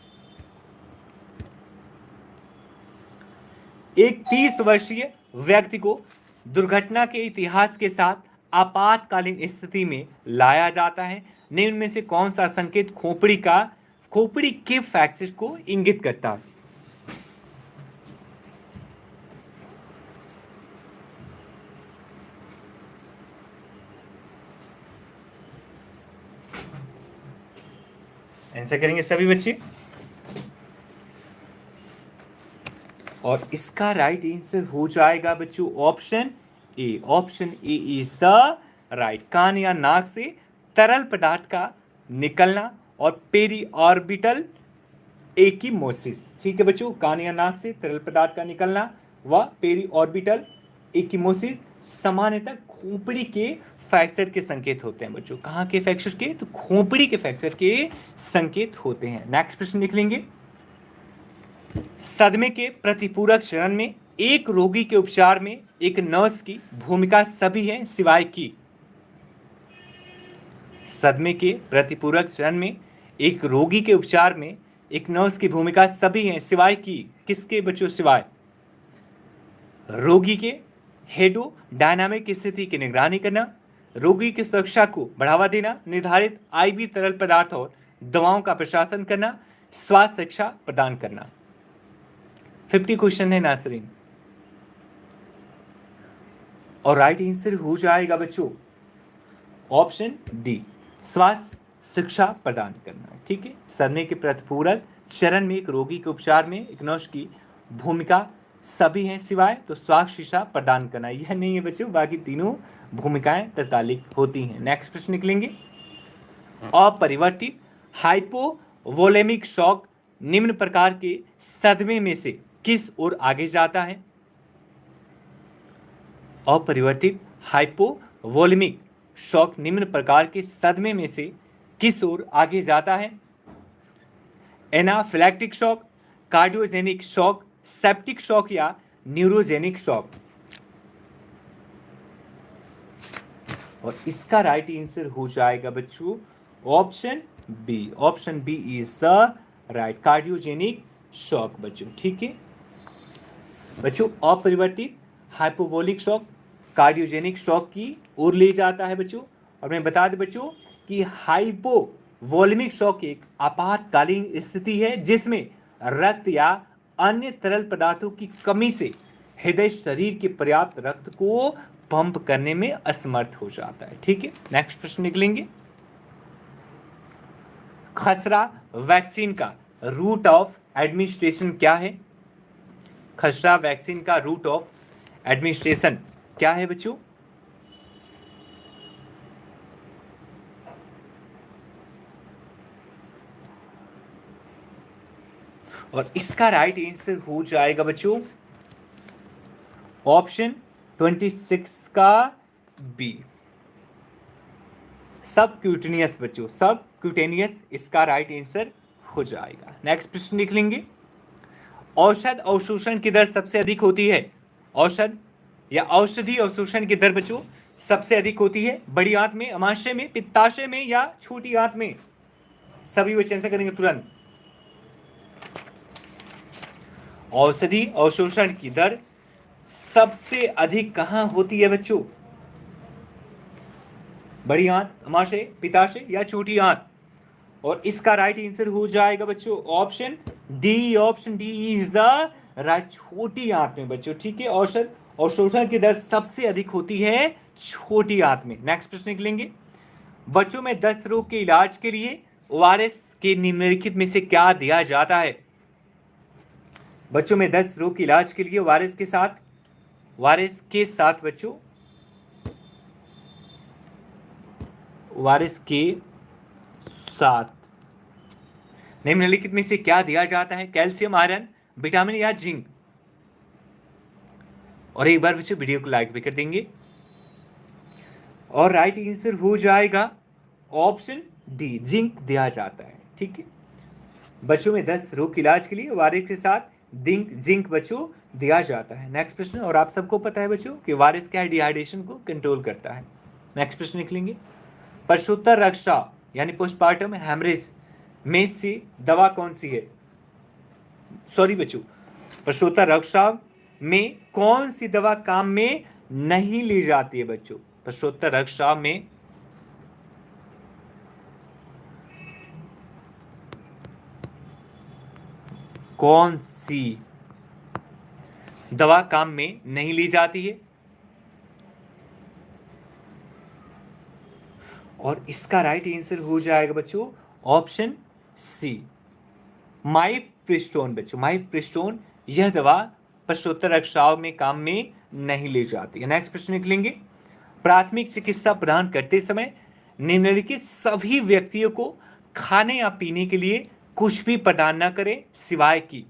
एक 30 वर्षीय व्यक्ति को दुर्घटना के इतिहास के साथ आपातकालीन स्थिति में लाया जाता है। निम्न में से कौन सा संकेत खोपड़ी के फ्रैक्चर को इंगित करता है? आंसर करेंगे सभी बच्चे, और इसका राइट आंसर हो जाएगा बच्चों option A. Option A is the right, कान या नाक से तरल पदार्थ का निकलना और पेरी ऑर्बिटल एकीमोसिस। ठीक है बच्चों, कान या नाक से तरल पदार्थ का निकलना व पेरी ऑर्बिटल एकीमोसिस सामान्यतः खोपड़ी के फ्रैक्चर के संकेत होते हैं बच्चों। कहाँ के फ्रैक्चर के? तो खोपड़ी के फ्रैक्चर के संकेत होते हैं। नेक्स्ट प्रश्न लिख लेंगे। सदमे के प्रतिपूरक चरण में एक रोगी के उपचार में एक नर्स की भूमिका सभी है सिवाय की। सदमे के प्रतिपूरक चरण में एक रोगी के उपचार में एक नर्स की भूमिका सभी है सिवाय की। किसके बच्चों सिवाय? रोगी के हेडोडायनामिक स्थिति की निगरानी करना, रोगी की सुरक्षा को बढ़ावा देना, निर्धारित आईवी तरल पदार्थ और दवाओं का प्रशासन करना, स्वास्थ्य शिक्षा प्रदान करना। 50 क्वेश्चन है नासरीन, और राइट आंसर हो जाएगा बच्चों ऑप्शन डी, स्वास्थ्य शिक्षा प्रदान करना। ठीक है, सदमे के प्रतिपूरक चरण में एक रोगी के उपचार में एक नर्स की भूमिका सभी हैं सिवाय तो स्वास्थ्य शिक्षा प्रदान करना। यह नहीं है बच्चों, बाकी तीनों भूमिकाएं तत्कालिक होती हैं। नेक्स्ट प्रश्न निकलेंगे। अपरिवर्तित हाइपोवोलेमिक शॉक निम्न प्रकार के सदमे में से किस ओर आगे जाता है? अपरिवर्तित हाइपोवोलेमिक शॉक निम्न प्रकार के सदमे में से किस ओर आगे जाता है? Anaphylactic shock, cardiogenic shock, septic shock या न्यूरोजेनिक शॉक? और इसका राइट आंसर हो जाएगा बच्चों option B. Option B is the right, cardiogenic shock बच्चों। ठीक है बच्चों, अपरिवर्तित हाइपोवोलिक शॉक कार्डियोजेनिक शॉक की ओर ले जाता है बच्चों। और मैं बता दें बच्चों कि हाइपोवोलेमिक शॉक एक आपातकालीन स्थिति है जिसमें रक्त या अन्य तरल पदार्थों की कमी से हृदय शरीर के पर्याप्त रक्त को पंप करने में असमर्थ हो जाता है। ठीक है, नेक्स्ट प्रश्न निकलेंगे। खसरा वैक्सीन का रूट ऑफ एडमिनिस्ट्रेशन क्या है? खसरा वैक्सीन का रूट ऑफ एडमिनिस्ट्रेशन क्या है बच्चों? और इसका राइट आंसर हो जाएगा बच्चों ऑप्शन 26 का बी, सब क्यूटेनियस बच्चों, सब क्यूटेनियस इसका राइट आंसर हो जाएगा। नेक्स्ट प्रश्न लिख लेंगे। औषध अवशोषण की दर सबसे अधिक होती है? औषध या औषधि अवशोषण की दर बच्चों सबसे अधिक होती है बड़ी आंत में, अमाशय में, पित्ताशय में या छोटी आंत में? सभी बच्चे आंसर करेंगे तुरंत। औषधि अवशोषण की दर सबसे अधिक कहां होती है बच्चों? बड़ी आंत, अमाशय, पित्ताशय या छोटी आंत? और इसका राइट आंसर हो जाएगा बच्चों option D. Option D is the right, छोटी आंत में बच्चों। ठीक है, औषध अवशोषण की दर सबसे अधिक होती है छोटी आंत में। नेक्स्ट प्रश्न निकलेंगे। बच्चों में दस्त रोग के इलाज के लिए ओआरएस के निम्नलिखित में से क्या दिया जाता है? बच्चों में दस्त रोग के इलाज के लिए ओआरएस के साथ बच्चों ओआरएस के साथ निम्नलिखित में से क्या दिया जाता है? कैल्शियम, आयरन, विटामिन या जिंक? और एक बार बच्चों वीडियो को लाइक भी कर देंगे। और राइट आंसर हो जाएगा ऑप्शन डी, जिंक दिया जाता है। ठीक है, बच्चों में दस्त रोग के इलाज के लिए ओआरएस के साथ जिंक बच्चों दिया जाता है। नेक्स्ट प्रश्न, और आप सबको पता है बच्चों कि ओआरएस क्या है? डिहाइड्रेशन को कंट्रोल करता है। नेक्स्ट प्रश्न निकलेंगे। प्रसूतर रक्तस्राव यानी पोस्टमार्टम हेमरेज में से दवा कौन सी है? सॉरी बच्चों, प्रसूतर रक्तस्राव में कौन सी दवा काम में नहीं ली जाती है बच्चों? प्रसूतर रक्तस्राव में कौन सी दवा काम में नहीं ली जाती है? और इसका राइट आंसर हो जाएगा बच्चों ऑप्शन सी, माइप्रिस्टोन बच्चों। माइप्रिस्टोन यह दवा प्रसूतर रक्तस्राव में काम में नहीं ली जाती है। नेक्स्ट प्रश्न निकलेंगे। प्राथमिक चिकित्सा प्रदान करते समय निम्नलिखित सभी व्यक्तियों को खाने या पीने के लिए कुछ भी प्रदान न करें सिवाय की,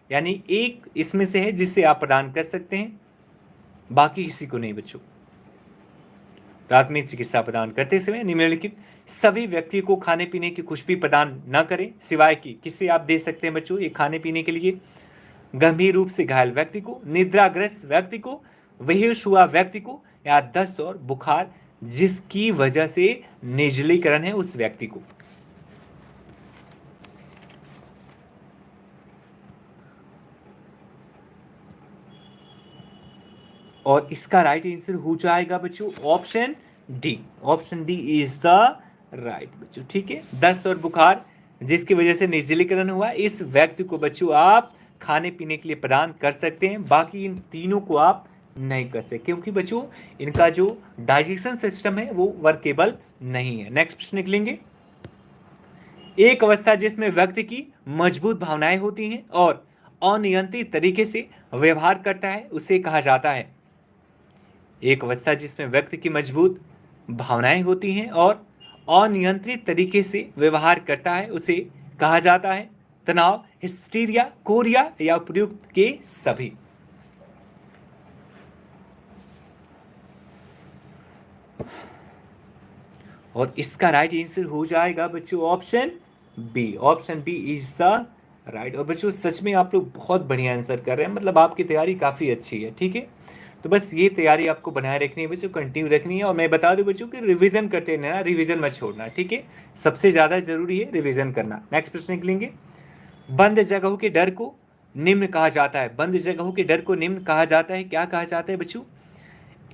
यानी एक इसमें से है जिसे आप प्रदान कर सकते हैं, बाकी किसी को नहीं बच्चों। प्राथमिक चिकित्सा प्रदान करते समय निम्नलिखित सभी व्यक्ति को खाने पीने की कुछ भी प्रदान न करें सिवाय की, किसे आप दे सकते हैं बच्चों ये खाने पीने के लिए? गंभीर रूप से घायल व्यक्ति को, निद्राग्रस्त व्यक्ति को, बेहोश हुआ व्यक्ति को, या दस्त और बुखार जिसकी वजह से निर्जलीकरण है उस व्यक्ति को। और इसका राइट आंसर हो जाएगा बच्चों option D. Option D is the right बच्चों। ठीक है, दस्त और बुखार जिसकी वजह से निर्जलीकरण हुआ इस व्यक्ति को बच्चों आप खाने पीने के लिए प्रदान कर सकते हैं, बाकी इन तीनों को आप नहीं कर सकते क्योंकि बच्चों इनका जो डाइजेशन सिस्टम है वो वर्केबल नहीं है। नेक्स्ट प्रश्न निकलेंगे। एक अवस्था जिसमें व्यक्ति की मजबूत भावनाएं होती हैं और अनियंत्रित तरीके से व्यवहार करता है उसे कहा जाता है? एक अवस्था जिसमें व्यक्ति की मजबूत भावनाएं होती हैं और अनियंत्रित तरीके से व्यवहार करता है उसे कहा जाता है तनाव, हिस्टीरिया, कोरिया या उपयुक्त के सभी? और इसका राइट आंसर हो जाएगा बच्चों option B. Option B is the right. और बच्चों सच में आप लोग बहुत बढ़िया आंसर कर रहे हैं, मतलब आपकी तैयारी काफ़ी अच्छी है। ठीक है, तो बस ये तैयारी आपको बनाए रखनी है बच्चों, कंटिन्यू रखनी है। और मैं बता दूं बच्चों कि रिवीजन करते रहना, रिवीजन मत छोड़ना। ठीक है, सबसे ज़्यादा जरूरी है रिवीजन करना। नेक्स्ट प्रश्न निकलेंगे। बंद जगहों के डर को निम्न कहा जाता है। बंद जगहों के डर को निम्न कहा जाता है, क्या कहा जाता है बच्चों?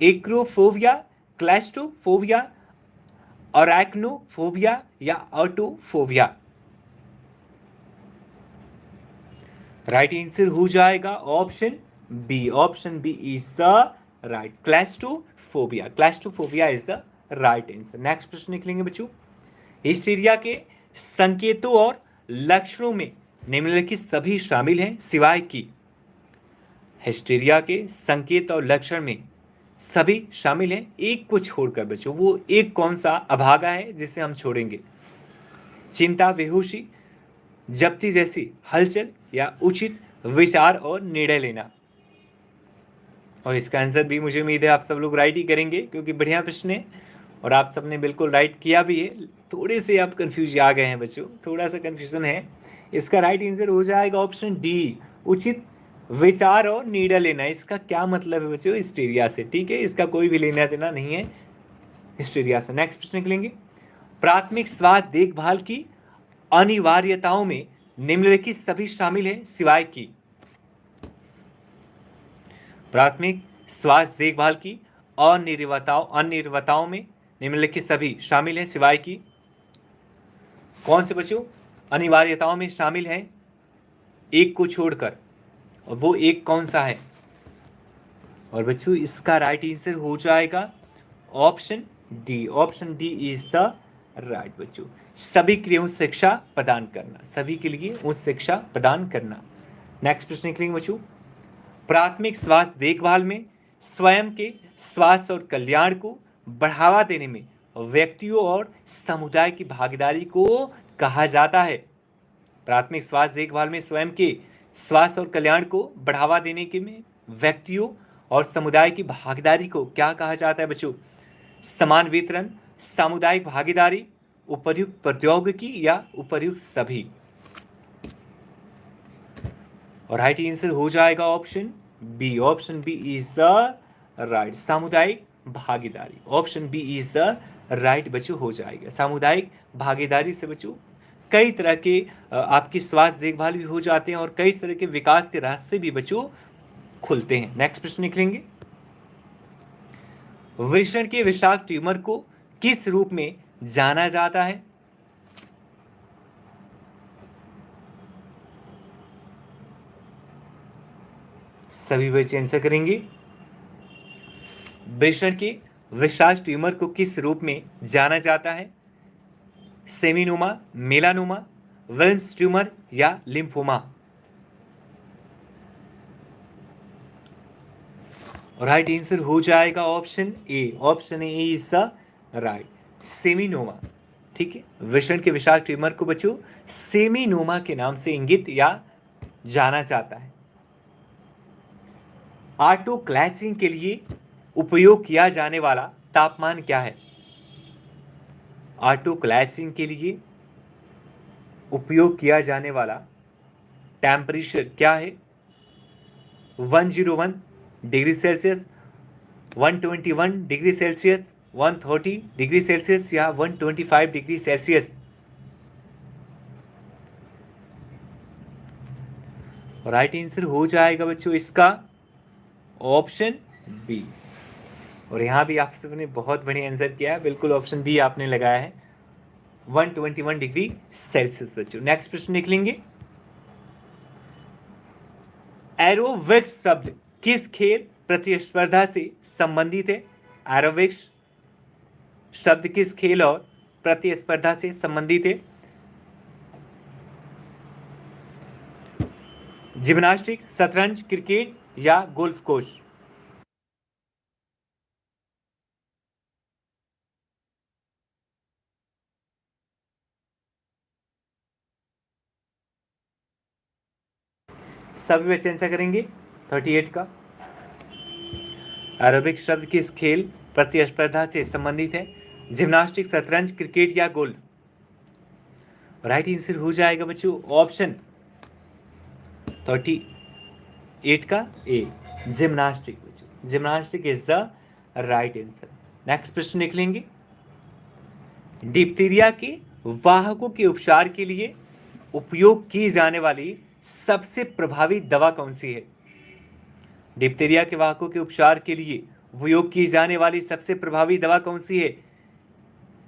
एक्रोफोबिया, क्लैस्ट्रोफोबिया, अरैक्नोफोबिया या ऑटोफोबिया? राइट आंसर हो जाएगा option B. Option B is the right, claustrophobia. Claustrophobia is the right answer. Next प्रश्न निकलेंगे बच्चों। हिस्टीरिया के संकेतों और लक्षणों में निम्नलिखित सभी शामिल हैं सिवाय की? हिस्टीरिया के संकेत और लक्षण में सभी शामिल हैं एक को छोड़कर बच्चों। वो एक कौन सा अभागा है जिसे हम छोड़ेंगे? चिंता, बेहोशी, जप्ती जैसी हलचल या उचित विचार और निर्णय लेना? और इसका आंसर भी मुझे उम्मीद है आप सब लोग राइट ही करेंगे, क्योंकि बढ़िया प्रश्न है और आप सबने बिल्कुल राइट किया भी है। थोड़े से आप कंफ्यूज आ गए हैं बच्चों, थोड़ा सा कंफ्यूजन है। इसका राइट आंसर हो जाएगा ऑप्शन डी, उचित विचार और निर्णय लेना। इसका क्या मतलब है बच्चों? हिस्टीरिया से। ठीक है, इसका कोई भी लेना देना नहीं है हिस्टीरिया से। नेक्स्ट प्रश्न निकलेंगे। प्राथमिक स्वास्थ्य देखभाल की अनिवार्यताओं में निम्नलिखित सभी शामिल हैं सिवाय की? प्राथमिक स्वास्थ्य देखभाल की अनिवार्यताओं में निम्नलिखित सभी शामिल हैं सिवाय की? कौन से बच्चों अनिवार्यताओं में शामिल हैं एक को छोड़कर, और वो एक कौन सा है? और बच्चों इसका राइट आंसर हो जाएगा option D. Option D is the right बच्चों, सभी के लिए उच्च शिक्षा प्रदान करना। सभी के लिए उच्च शिक्षा प्रदान करना। नेक्स्ट प्रश्न निकलेंगे बच्चों। प्राथमिक स्वास्थ्य देखभाल में स्वयं के स्वास्थ्य और कल्याण को बढ़ावा देने में व्यक्तियों और समुदाय की भागीदारी को कहा जाता है। प्राथमिक स्वास्थ्य देखभाल में स्वयं के स्वास्थ्य और कल्याण को बढ़ावा देने के में व्यक्तियों और समुदाय की भागीदारी को क्या कहा जाता है बच्चों? समान वितरण, सामुदायिक भागीदारी, उपर्युक्त प्रौद्योगिकी या उपर्युक्त सभी? और राइट आंसर हो जाएगा option B. Option B is the right, सामुदायिक भागीदारी। Option B is the right बच्चों हो जाएगा। सामुदायिक भागीदारी से बच्चों कई तरह के आपकी स्वास्थ्य देखभाल भी हो जाते हैं और कई तरह के विकास के रास्ते भी बच्चों खुलते हैं। नेक्स्ट प्रश्न निकलेंगे। वृषण के विषाक्त ट्यूमर को किस रूप में जाना जाता है? सभी बच्चे आंसर करेंगे। वृषण के विषाक्त ट्यूमर को किस रूप में जाना जाता है? सेमिनोमा, मेलानोमा, विल्म्स ट्यूमर या लिम्फोमा? राइट आंसर हो जाएगा option A. Option A is the right, seminoma. ठीक है, वृषण के विषाक्त ट्यूमर को बच्चों सेमिनोमा के नाम से इंगित या जाना जाता है। ऑटोक्लैचिंग के लिए उपयोग किया जाने वाला तापमान क्या है? ऑटोक्लैचिंग के लिए उपयोग किया जाने वाला टेम्परेचर क्या है? 101 degree Celsius, 121 degree Celsius, 130 degree Celsius या 125 डिग्री सेल्सियस? राइट आंसर हो जाएगा बच्चों इसका ऑप्शन बी। और यहां भी आप सबने बहुत बढ़िया आंसर किया है, बिल्कुल ऑप्शन बी आपने लगाया है, 121 डिग्री सेल्सियस बच्चों। नेक्स्ट प्रश्न निकलेंगे। एरोबिक्स शब्द किस खेल प्रतिस्पर्धा से संबंधित है? एरोबिक्स शब्द किस खेल और प्रतिस्पर्धा से संबंधित है? जिम्नास्टिक, शतरंज, क्रिकेट या गोल्फ कोर्स? सभी बच्चे आंसर करेंगे 38 का। एरोबिक शब्द किस खेल प्रतिस्पर्धा से संबंधित है? जिम्नास्टिक, शतरंज, क्रिकेट या गोल्फ? राइट आंसर हो जाएगा बच्चों ऑप्शन 38 का ए, जिम्नास्टिक। बच्चों gymnastic is the right answer. Next प्रश्न देख लेंगे। डिप्थीरिया के वाहकों के उपचार के लिए उपयोग की जाने वाली सबसे प्रभावी दवा कौन सी है? डिप्थीरिया के वाहकों के उपचार के लिए उपयोग की जाने वाली सबसे प्रभावी दवा कौन सी है?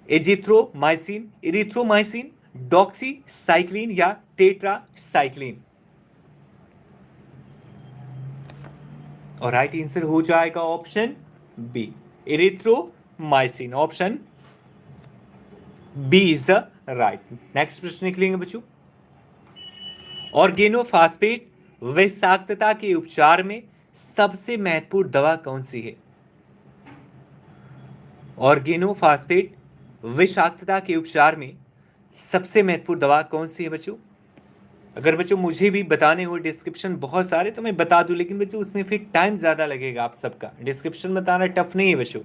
एजिथ्रोमाइसिन, इरिथ्रोमाइसिन, डॉक्सीसाइक्लिन या टेट्रासाइक्लिन? और राइट आंसर हो जाएगा option B, erythromycin. Option B is the right. Next प्रश्न निकलेंगे बच्चों। ऑर्गेनोफॉस्फेट विषाक्तता के उपचार में सबसे महत्वपूर्ण दवा कौन सी है? ऑर्गेनोफॉस्फेट विषाक्तता के उपचार में सबसे महत्वपूर्ण दवा कौन सी है बच्चों? अगर बच्चों मुझे भी बताने हो डिस्क्रिप्शन बहुत सारे तो मैं बता दूं, लेकिन बच्चों उसमें फिर टाइम ज्यादा लगेगा आप सबका। डिस्क्रिप्शन बताना टफ नहीं है बच्चों,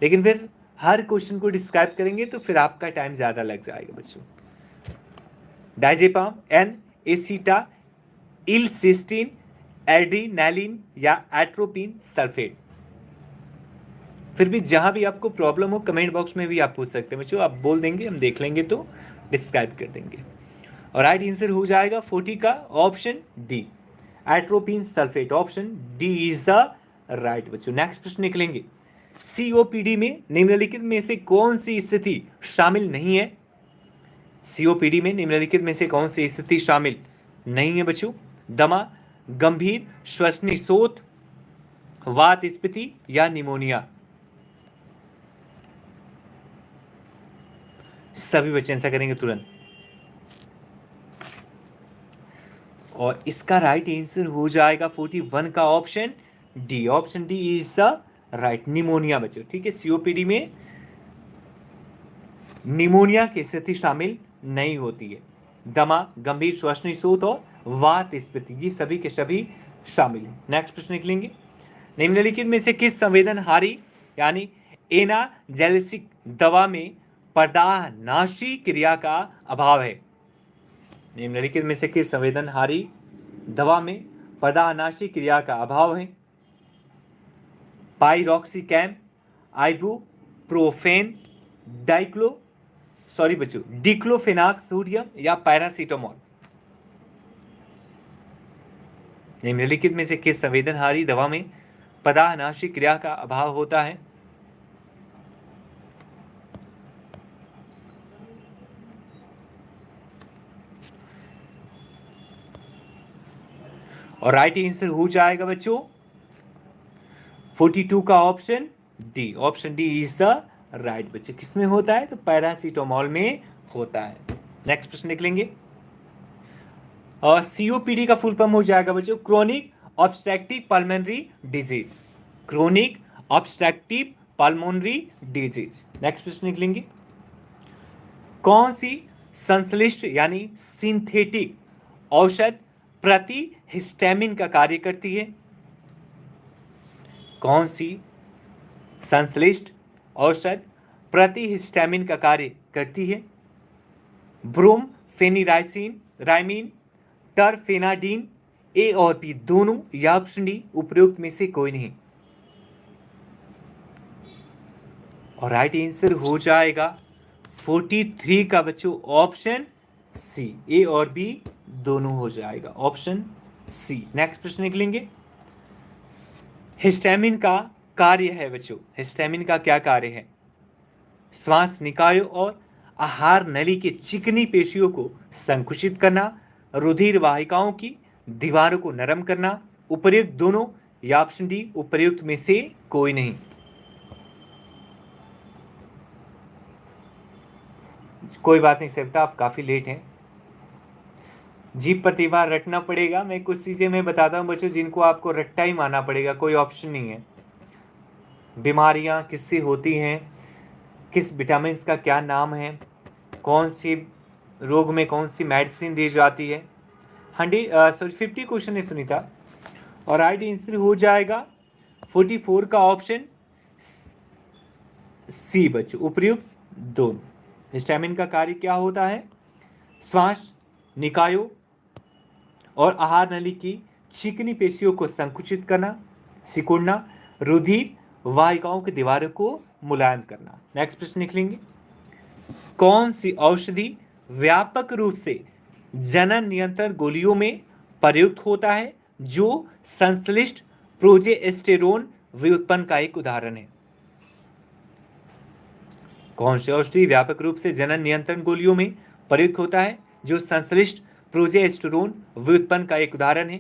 लेकिन फिर हर क्वेश्चन को डिस्क्राइब करेंगे तो फिर आपका टाइम ज्यादा लग जाएगा बच्चों। डाइजेपाम, एन एसिटा इलसिस्टीन, एड्रीनैलिन या एट्रोपिन सल्फेट? फिर भी जहां भी आपको प्रॉब्लम हो कमेंट बॉक्स में भी आप पूछ सकते हैं बच्चों, आप बोल देंगे हम देख लेंगे तो डिस्क्राइब कर देंगे। और राइट आंसर हो जाएगा 40 का option D, atropine sulphate. Option D is the right बच्चों। नेक्स्ट प्रश्न निकलेंगे। सीओपीडी में निम्नलिखित में से कौन सी स्थिति शामिल नहीं है? सीओपीडी में निम्नलिखित में से कौन सी स्थिति शामिल नहीं है बच्चों? दमा, गंभीर श्वसनी शोथ, वात स्फीति या निमोनिया? सभी बच्चे आंसर करेंगे तुरंत। और इसका राइट आंसर हो जाएगा 41 का option D. Option D is the right, pneumonia बच्चों। ठीक है, सीओपीडी में निमोनिया की स्थिति शामिल नहीं होती है। दमा, गंभीर श्वसनी शोथ और वात स्फीति ये सभी के सभी शामिल है। नेक्स्ट प्रश्न निकलेंगे। निम्नलिखित में से किस संवेदनहारी यानी एनाजेल्सिक दवा में पर्दानाशी क्रिया का अभाव है? निम्नलिखित में से किस संवेदनहारी दवा में पर्दानाशी क्रिया का अभाव है? पाइरोक्सिकैम, आइबुप्रोफेन, डिक्लोफेनाक सोडियम या पैरासीटामोल? निम्नलिखित में से किस संवेदनहारी दवा में पर्दानाशी क्रिया का अभाव होता है? और राइट आंसर हो जाएगा बच्चों 42 का option D. Option D is the right बच्चे। किसमें होता है? तो पैरासीटामोल में होता है। नेक्स्ट प्रश्न निकलेंगे। और सीओपीडी का फुल फॉर्म हो जाएगा बच्चों chronic obstructive pulmonary disease. Chronic obstructive pulmonary disease. Next प्रश्न निकलेंगे। कौन सी संश्लिष्ट यानी सिंथेटिक औषध प्रति हिस्टामिन का कार्य करती है? कौन सी संश्लिष्ट औषध प्रति हिस्टामिन का कार्य करती है? ब्रोमफेनिराइसिन, राइमिन, टरफेनाडीन, ए और बी दोनों या ऑप्शन डी उपरोक्त में से कोई नहीं? और राइट आंसर हो जाएगा 43 का बच्चों ऑप्शन सी, ए और बी दोनों हो जाएगा ऑप्शन सी। नेक्स्ट प्रश्न निकलेंगे। हिस्टामिन का कार्य है बच्चों, हिस्टामिन का क्या कार्य है? श्वास निकायों और आहार नली की चिकनी पेशियों को संकुचित करना, रुधिर वाहिकाओं की दीवारों को नरम करना, उपर्युक्त दोनों या ऑप्शन डी उपर्युक्त में से कोई नहीं? कोई बात नहीं सविता, आप काफी लेट हैं। जीव प्रतिभा रटना पड़ेगा। मैं कुछ चीजें मैं बताता हूं बच्चों जिनको आपको रट्टा ही मानना पड़ेगा, कोई ऑप्शन नहीं है। बीमारियां किससे होती हैं, किस विटामिन का क्या नाम है, कौन सी रोग में कौन सी मेडिसिन दी जाती है, 50 क्वेश्चन है सुनीता, और राइट आंसर हो जाएगा 44 का ऑप्शन सी बच्चों, उपयुक्त दोनों। हिस्टामिन का कार्य क्या होता है? श्वास निकायों और आहार नली की चिकनी पेशियों को संकुचित करना, सिकुड़ना, रुधिर वाहिकाओं की दीवारों को मुलायम करना। नेक्स्ट प्रश्न लिखेंगे, कौन सी औषधि व्यापक रूप से जनन नियंत्रण गोलियों में प्रयुक्त होता है जो संश्लिष्ट प्रोजेस्टेरोन व्युत्पन्न का एक उदाहरण है? कौन सी औषधि व्यापक रूप से जनन नियंत्रण गोलियों में प्रयुक्त होता है जो संश्लिष्ट प्रोजेस्टेरोन व्युत्पन्न का एक उदाहरण है?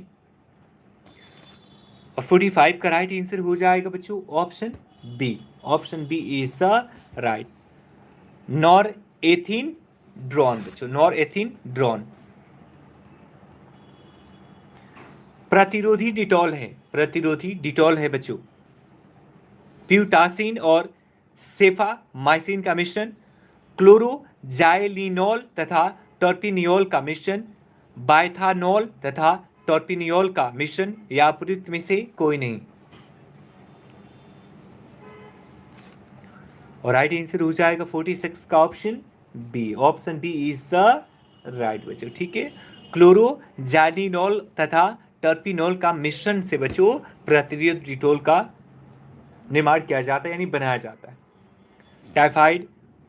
और 45 का राइट आंसर हो जाएगा बच्चों option B. Option B is the right, norethindrone बच्चों, नॉरएथिनड्रोन। प्रतिरोधी डिटॉल है बच्चों। प्यूटासिन और सेफामाइसिन का मिश्रण, क्लोरोजाइलिनोल तथा टर्पिनियोल का मिश्रण, बाइथानोल तथा टर्पिनियोल का मिश्रण, या उपयुक्त में से कोई नहीं। और राइट आंसर हो जाएगा 46 का option B. Option B is the right बच्चों, ठीक है। क्लोरोजाइलिनोल तथा टर्पिनोल का मिश्रण से बच्चों प्रतिरोधी डिटॉल का निर्माण किया जाता है, यानी बनाया जाता है। टाइफाइड,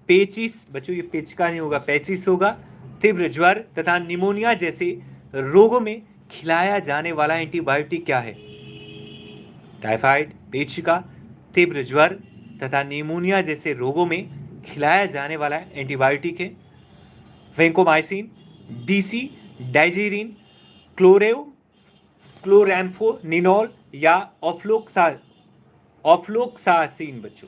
पेचिस बच्चों, ये पेचिका नहीं होगा, पेचिस होगा। तीव्र ज्वर तथा निमोनिया जैसे रोगों में खिलाया जाने वाला एंटीबायोटिक क्या है? टाइफाइड, पेचिका, तीव्र ज्वर तथा निमोनिया जैसे रोगों में खिलाया जाने वाला एंटीबायोटिक है वेंकोमाइसिन, डीसी डाइजीरिन, क्लोरैम्फोनिनोल या ऑफ्लोक्सासिन बच्चों।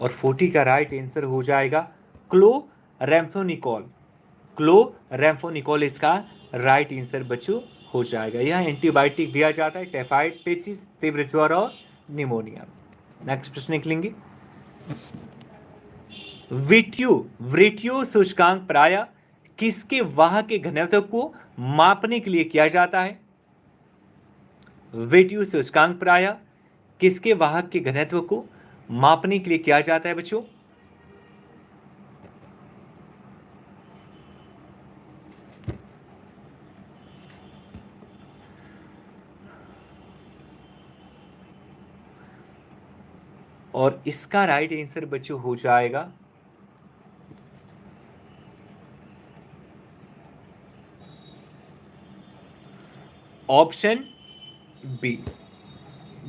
और 40 का राइट आंसर हो जाएगा क्लोरैम्फोनिकोल। क्लोरैम्फोनिकोल इसका राइट आंसर बच्चों हो जाएगा। यह एंटीबायोटिक दिया जाता है टाइफाइड, पेचिस, तीव्र ज्वर और निमोनिया। नेक्स्ट प्रश्न निकलेंगे, व्रिटियो सूचकांक प्रायः किसके वाहक के घनत्व को मापने के लिए किया जाता है? व्रिटियो सूचकांक प्रायः किसके वाहक के घनत्व को मापने के लिए किया जाता है बच्चों? और इसका राइट आंसर बच्चों हो जाएगा ऑप्शन बी,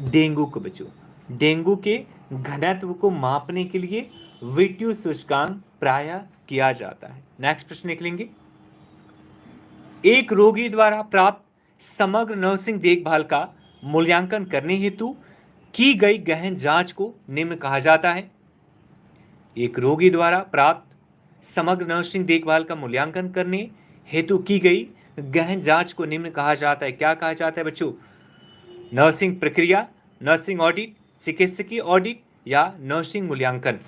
डेंगू को बच्चों। डेंगू के घनत्व को मापने के लिए व्रिटियो सूचकांक प्रायः किया जाता है। नेक्स्ट प्रश्न निकलेंगे, एक रोगी द्वारा प्राप्त समग्र नर्सिंग देखभाल का मूल्यांकन करने हेतु की गई गहन जांच को निम्न कहा जाता है? एक रोगी द्वारा प्राप्त समग्र नर्सिंग देखभाल का मूल्यांकन करने हेतु की गई गहन जांच को निम्न कहा जाता है। क्या कहा जाता है बच्चों? नर्सिंग प्रक्रिया, नर्सिंग ऑडिट, चिकित्सकीय ऑडिट या नर्सिंग मूल्यांकन?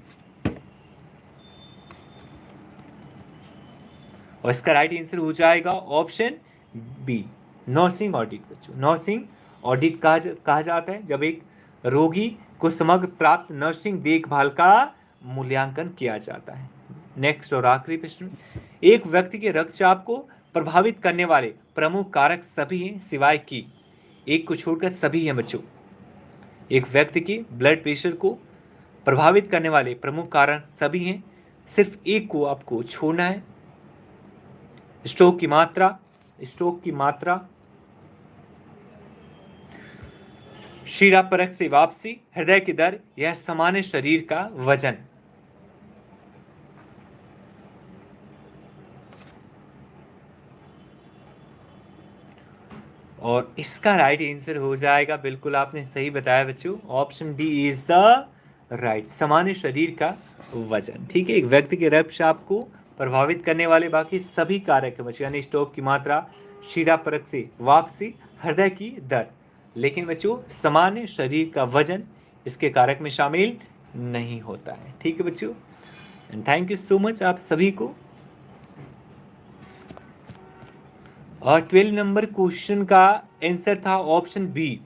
और इसका राइट आंसर हो जाएगा ऑप्शन बी, नर्सिंग ऑडिट बच्चों। नर्सिंग ऑडिट कहा जाता है जब एक रोगी को समग्र प्राप्त नर्सिंग देखभाल का मूल्यांकन किया जाता है। नेक्स्ट और आखिरी प्रश्न, एक व्यक्ति के रक्तचाप को प्रभावित करने वाले प्रमुख कारक सभी हैं सिवाय की, एक को छोड़कर सभी हैं बच्चों। एक व्यक्ति के ब्लड प्रेशर को प्रभावित करने वाले प्रमुख कारण सभी हैं, सिर्फ एक को आपको छोड़ना है। स्ट्रोक की मात्रा, शिरापरक से वापसी, हृदय की दर या सामान्य शरीर का वजन? और इसका राइट आंसर हो जाएगा, बिल्कुल आपने सही बताया बच्चों, option D is the right, सामान्य शरीर का वजन। ठीक है, एक व्यक्ति के रक्तचाप को प्रभावित करने वाले बाकी सभी कारक बच्चों, यानी स्ट्रोक की मात्रा, शिरापरक से वापसी, हृदय की दर, लेकिन बच्चों सामान्य शरीर का वजन इसके कारक में शामिल नहीं होता है। ठीक है बच्चों, and thank you so much आप सभी को। और 12 नंबर क्वेश्चन का आंसर था ऑप्शन बी,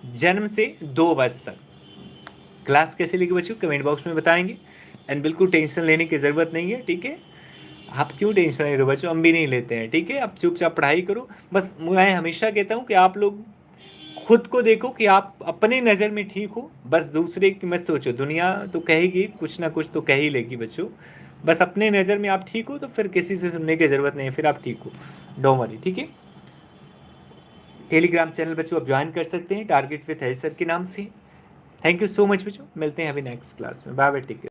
जन्म से 2 वर्ष तक। क्लास कैसे लगी बच्चों कमेंट बॉक्स में बताएंगे। एंड बिल्कुल टेंशन लेने की ज़रूरत नहीं है, ठीक है। आप क्यों टेंशन ले रहे हो बच्चों, हम भी नहीं लेते हैं, ठीक है। आप चुपचाप पढ़ाई करो। बस मैं हमेशा कहता हूँ कि आप लोग खुद को देखो कि आप अपने नज़र में ठीक हो, बस दूसरे की मत सोचो। दुनिया तो कहेगी कुछ ना कुछ तो कह ही लेगी बच्चों, बस अपने नज़र में आप ठीक हो तो फिर किसी से सुनने की ज़रूरत नहीं है, फिर आप ठीक हो, डोंट वरी, ठीक है। टेलीग्राम चैनल बच्चों आप ज्वाइन कर सकते हैं टारगेट विथ है सर के नाम से। थैंक यू सो मच बच्चों, मिलते हैं अभी नेक्स्ट क्लास में, बाय बाय, टेक केयर।